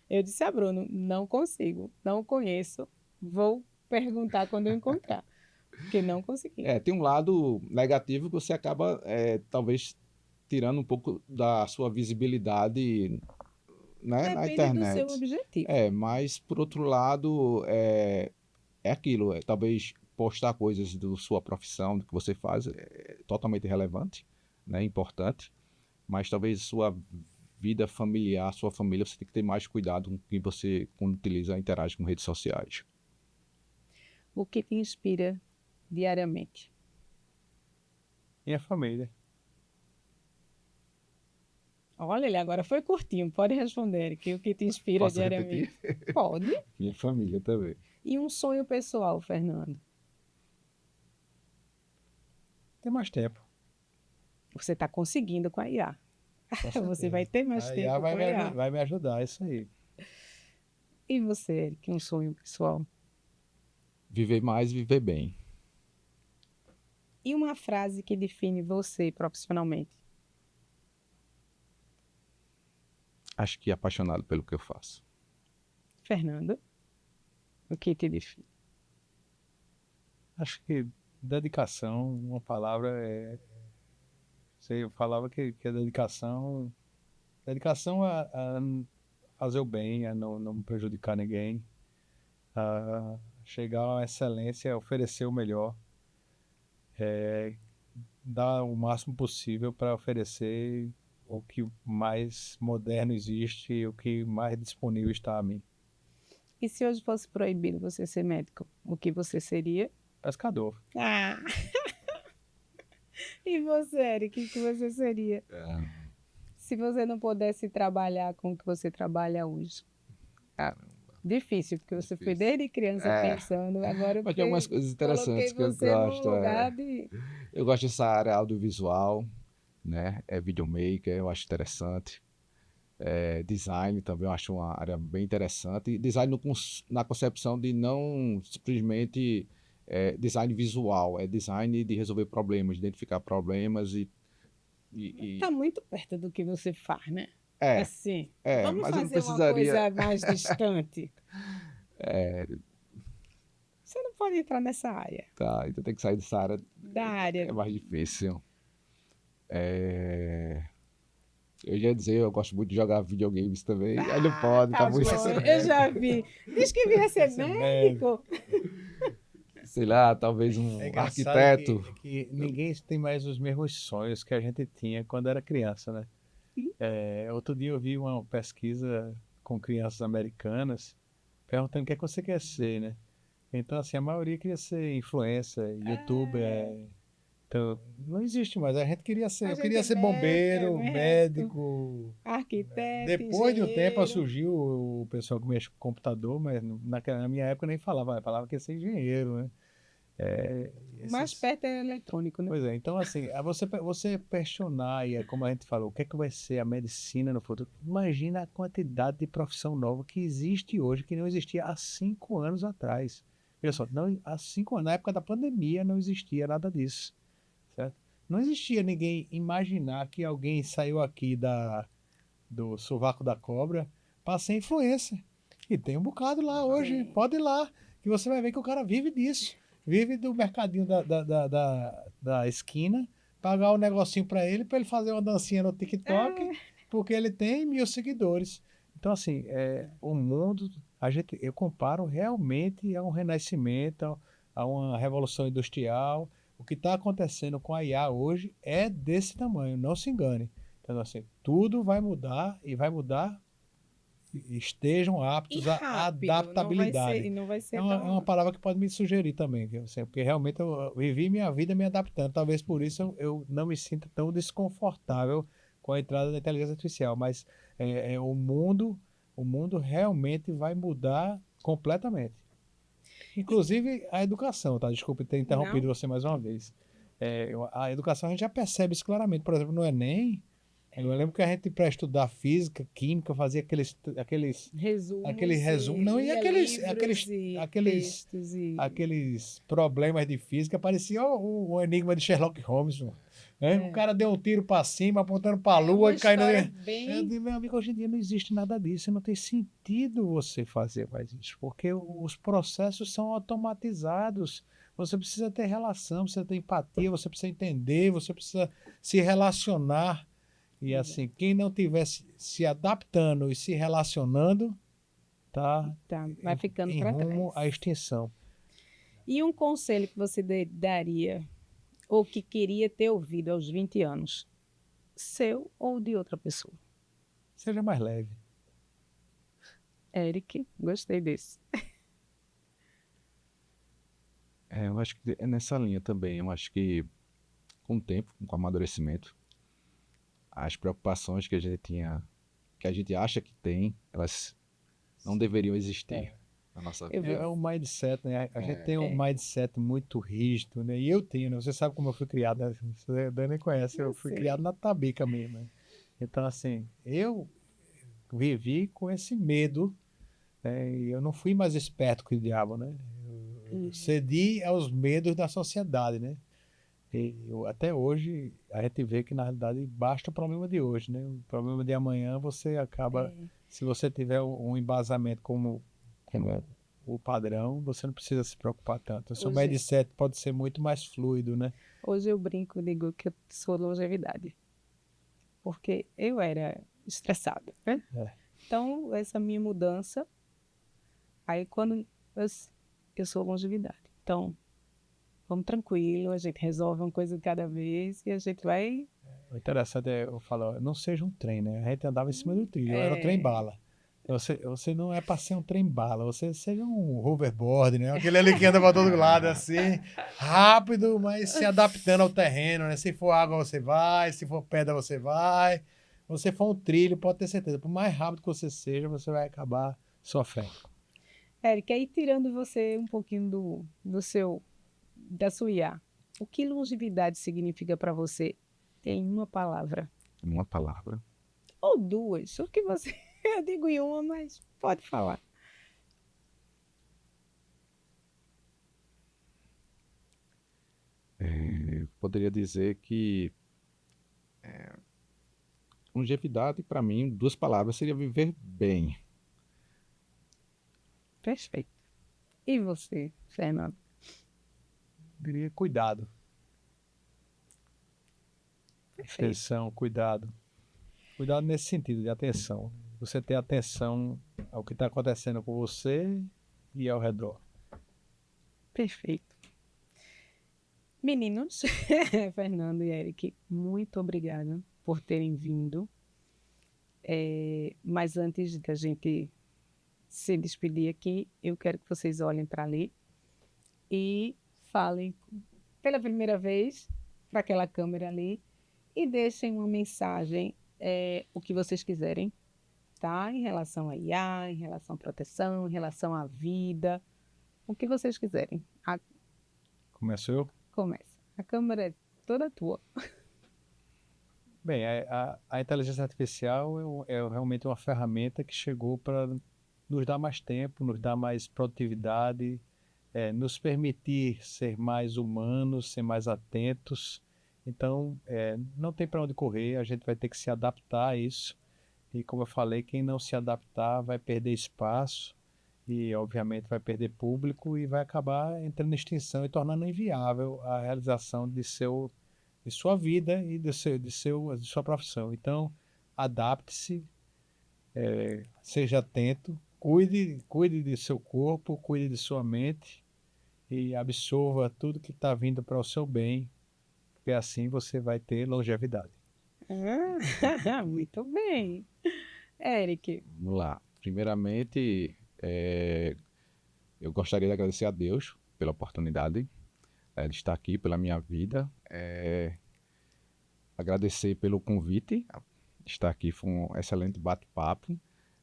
Eu disse a Bruno, não consigo, não conheço, vou perguntar quando eu encontrar, porque não consegui. Tem um lado negativo que você acaba, talvez, tirando um pouco da sua visibilidade, né, na Depende internet. do seu objetivo. Mas, por outro lado, é aquilo, talvez postar coisas da sua profissão, do que você faz, é totalmente relevante, né, importante, mas talvez sua vida familiar, sua família, você tem que ter mais cuidado com quem você, quando utiliza, interage com redes sociais. O que te inspira diariamente? Minha família. Olha, ele agora foi curtinho, pode responder, que o que te inspira Posso diariamente? Pode. Minha família também. E um sonho pessoal, Fernando? Tem mais tempo. Você está conseguindo com a IA. Com Você certeza. vai ter mais A tempo IA com a IA. vai me ajudar, isso aí. E você, Eric, um sonho pessoal? Viver mais, viver bem. E uma frase que define você profissionalmente? Acho que apaixonado pelo que eu faço. Fernando, o que te define? Acho que dedicação, uma palavra Você falava que a dedicação a fazer o bem, a não prejudicar ninguém, a chegar à excelência, a oferecer o melhor, dar o máximo possível para oferecer o que mais moderno existe e o que mais disponível está a mim. E se hoje fosse proibido você ser médico, o que você seria? Pescador. Ah! E você, Eric, o que você seria? Se você não pudesse trabalhar com o que você trabalha hoje? Caramba. Difícil, porque você foi Difícil. desde criança pensando, agora Mas tem algumas coisas interessantes que eu você no gosto. lugar de... Eu gosto dessa área audiovisual, né? Videomaker, eu acho interessante. Design também eu acho uma área bem interessante. E design na concepção de não simplesmente design visual, é design de resolver problemas, de identificar problemas e Tá muito perto do que você faz, né? É, Assim, é, vamos mas eu não fazer uma precisaria- coisa mais distante. Você não pode entrar nessa área, tá, então tem que sair dessa área, da área. é mais difícil. Eu ia dizer, eu gosto muito de jogar videogames também. Aí não pode, tá muito. bom, eu já vi. Diz que vinha ser médico. Sei lá, talvez um É engraçado arquiteto. que ninguém tem mais os mesmos sonhos que a gente tinha quando era criança, né? Outro dia eu vi uma pesquisa com crianças americanas perguntando o que é que você quer ser, né? Então, assim, a maioria queria ser influencer, youtuber. Então, não existe mais. A gente queria ser. A Eu gente queria é ser bombeiro, médico, médico. Arquiteto, Depois de um tempo engenheiro. surgiu o pessoal que mexe com computador, mas na minha época nem falava que ia ser engenheiro, né? Mais perto é eletrônico, né? Pois é, então assim, você questionar, e como a gente falou, o que é que vai ser a medicina no futuro? Imagina a quantidade de profissão nova que existe hoje, que não existia há 5 anos atrás. Olha só, há 5 anos, na época da pandemia, não existia nada disso, certo? Não existia ninguém imaginar que alguém saiu aqui do sovaco da cobra para ser influencer. E tem um bocado lá hoje, pode ir lá, que você vai ver que o cara vive disso. Vive do mercadinho da esquina, pagar um negocinho para ele fazer uma dancinha no TikTok, porque ele tem 1.000 seguidores. Então, assim, o mundo, eu comparo realmente a um renascimento, a uma revolução industrial. O que está acontecendo com a IA hoje é desse tamanho, não se engane. Então, assim, tudo vai mudar e vai mudar. Estejam aptos à rápido, adaptabilidade. Não vai ser É tão... uma palavra que pode me sugerir também, viu? Assim, porque realmente eu vivi minha vida me adaptando. Talvez por isso eu não me sinta tão desconfortável com a entrada da inteligência artificial. Mas o mundo realmente vai mudar completamente. Inclusive a educação, tá? Desculpe ter interrompido você mais uma vez. A educação a gente já percebe isso claramente. Por exemplo, no Enem, Eu lembro que a gente, para estudar física, química, fazia Resumos aquele resumo. Não, e lia livros e textos aqueles problemas de física, parecia o enigma de Sherlock Holmes. Mano, né? O cara deu um tiro para cima, apontando para a lua uma e caindo. história Eu bem... digo, meu amigo, hoje em dia não existe nada disso, não tem sentido você fazer mais isso, porque os processos são automatizados. Você precisa ter relação, você precisa ter empatia, você precisa entender, você precisa se relacionar. E assim, quem não tivesse se adaptando e se relacionando, tá Tá, vai ficando em para rumo à trás. extinção. E um conselho que você daria, ou que queria ter ouvido aos 20 anos, seu ou de outra pessoa? Seja mais leve. Eric, gostei desse. Eu acho que é nessa linha também. Eu acho que com o tempo, com o amadurecimento, as preocupações que a gente tinha, que a gente acha que tem, elas não deveriam existir na nossa Eu vida. É o mindset, né? A gente tem um É. mindset muito rígido, né? E eu tenho, né? Você sabe como eu fui criado, né? Você nem conhece, eu fui sei. criado na tabica mesmo, né? Então, assim, eu vivi com esse medo, né? E eu não fui mais esperto que o diabo, né? Eu cedi aos medos da sociedade, né? E até hoje, a gente vê que, na realidade, basta o problema de hoje, né? O problema de amanhã, você acaba... Se você tiver um embasamento como o padrão, você não precisa se preocupar tanto. O seu Hoje- mindset pode ser muito mais fluido, né? Hoje eu brinco, digo que eu sou longevidade. Porque eu era estressada, né? É. Então, essa minha mudança, aí quando eu sou longevidade. Então, vamos tranquilo, a gente resolve uma coisa de cada vez e a gente vai... O interessante é, eu falo, não seja um trem, né? A gente andava em cima do trilho, era o trem-bala. Você não é para ser um trem-bala, você seja um hoverboard, né? Aquele ali que anda para todo lado, assim, rápido, mas se adaptando ao terreno, né? Se for água, você vai, se for pedra, você vai. Se você for um trilho, pode ter certeza, por mais rápido que você seja, você vai acabar sofrendo. Érica, aí tirando você um pouquinho da sua IA, o que longevidade significa para você em uma palavra? Uma palavra. Ou duas, o que você... Eu digo em uma, mas pode falar. Eu poderia dizer que longevidade, para mim, duas palavras seria viver bem. Perfeito. E você, Fernando? Eu diria cuidado, Perfeito. atenção, cuidado. Cuidado nesse sentido de atenção. Você ter atenção ao que está acontecendo com você e ao redor. Perfeito. Meninos, Fernando e Eric, muito obrigada por terem vindo. Mas antes da gente se despedir aqui, eu quero que vocês olhem para ali e falem pela primeira vez para aquela câmera ali e deixem uma mensagem, o que vocês quiserem, tá? Em relação a IA, em relação à proteção, em relação à vida, o que vocês quiserem. Começo eu? Começa. A câmera é toda tua. Bem, a inteligência artificial é realmente uma ferramenta que chegou para nos dar mais tempo, nos dar mais produtividade, nos permitir ser mais humanos, ser mais atentos. Então, não tem para onde correr, a gente vai ter que se adaptar a isso. E como eu falei, quem não se adaptar vai perder espaço e, obviamente, vai perder público e vai acabar entrando em extinção e tornando inviável a realização de sua vida e de sua profissão. Então, adapte-se, seja atento, cuide de seu corpo, cuide de sua mente e absorva tudo que está vindo para o seu bem, porque assim você vai ter longevidade. Muito bem. Eric, Vamos lá. Primeiramente, eu gostaria de agradecer a Deus pela oportunidade de estar aqui, pela minha vida. Agradecer pelo convite de estar aqui, foi um excelente bate-papo,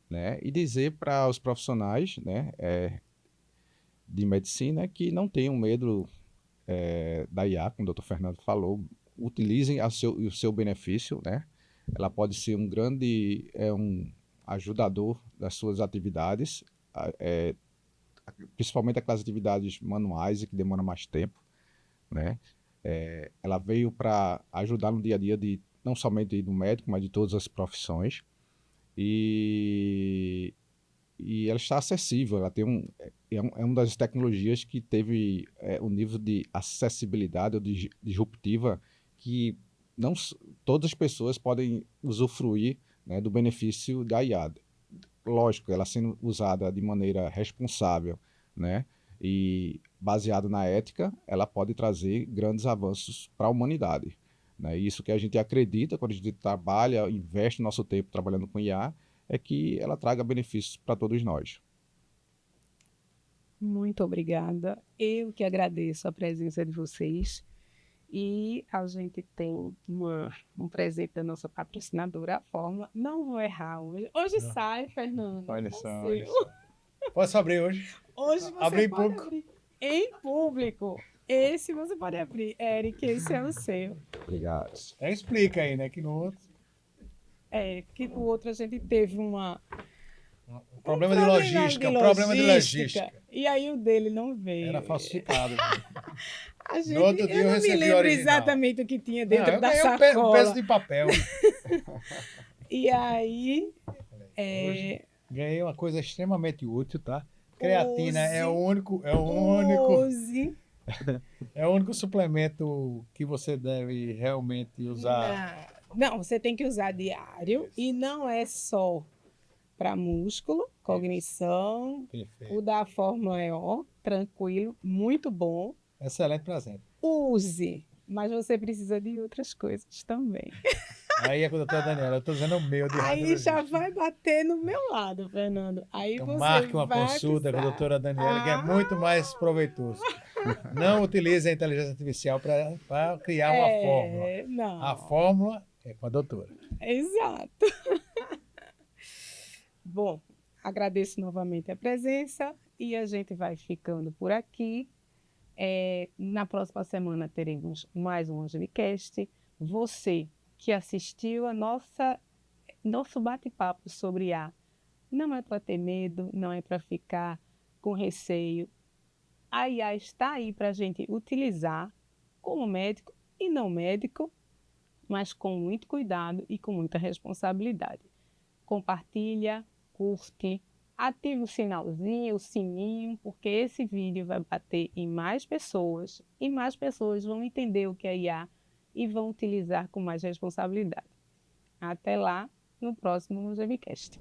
né? E dizer para os profissionais, né, de medicina que não tenham medo da IA, como o Dr. Fernando falou, utilizem o seu benefício, né? ela pode ser um grande um ajudador das suas atividades, principalmente aquelas atividades manuais e que demoram mais tempo, né? Ela veio para ajudar no dia a dia de não somente do médico, mas de todas as profissões. E ela está acessível, ela tem é uma das tecnologias que teve um nível de acessibilidade ou disruptiva que não todas as pessoas podem usufruir, né, do benefício da IA. Lógico, ela sendo usada de maneira responsável, né, e baseada na ética, ela pode trazer grandes avanços para a humanidade, né? Isso que a gente acredita quando a gente trabalha, investe nosso tempo trabalhando com IA, é que ela traga benefícios para todos nós. Muito obrigada. Eu que agradeço a presença de vocês. E a gente tem um presente da nossa patrocinadora, a Fórmula. Não vou errar hoje. Hoje sai, Fernando. Olha só, olha só. Posso abrir hoje? Hoje você Abrir em pode público? abrir. Em público. Esse você pode abrir. Eric, esse é o seu. Obrigado. Explica aí, né? Que no outro. Que no outro a gente teve Um problema de logística. Problema de logística. E aí o dele não veio. Era falsificado. A gente, No outro dia eu não me recebi lembro original. exatamente o que tinha dentro eu da ganhei um sacola. peso de papel. E aí, Hoje ganhei uma coisa extremamente útil, tá? Creatina é o único use. é o único suplemento que você deve realmente usar. Não, você tem que usar diário e não é só para músculo, cognição. Perfeito. O da Fórmula E, tranquilo, muito bom. Excelente presente. Use, mas você precisa de outras coisas também. Aí é com a doutora Daniela, eu tô dizendo o meu de Aí já radiologia. vai bater no meu lado, Fernando. Aí Então você marque uma vai consulta com a precisar. doutora Daniela, que é muito mais proveitoso. Não utilize a inteligência artificial para criar uma fórmula. Não. A fórmula é com a doutora. Exato. Bom, agradeço novamente a presença e a gente vai ficando por aqui. Na próxima semana teremos mais um AngeliCast. Você que assistiu a nosso bate-papo sobre IA, não é para ter medo, não é para ficar com receio. A IA está aí para a gente utilizar como médico e não médico, mas com muito cuidado e com muita responsabilidade. Compartilha, curte, ative o sinalzinho, o sininho, porque esse vídeo vai bater em mais pessoas e mais pessoas vão entender o que é IA e vão utilizar com mais responsabilidade. Até lá, no próximo AngeliCast.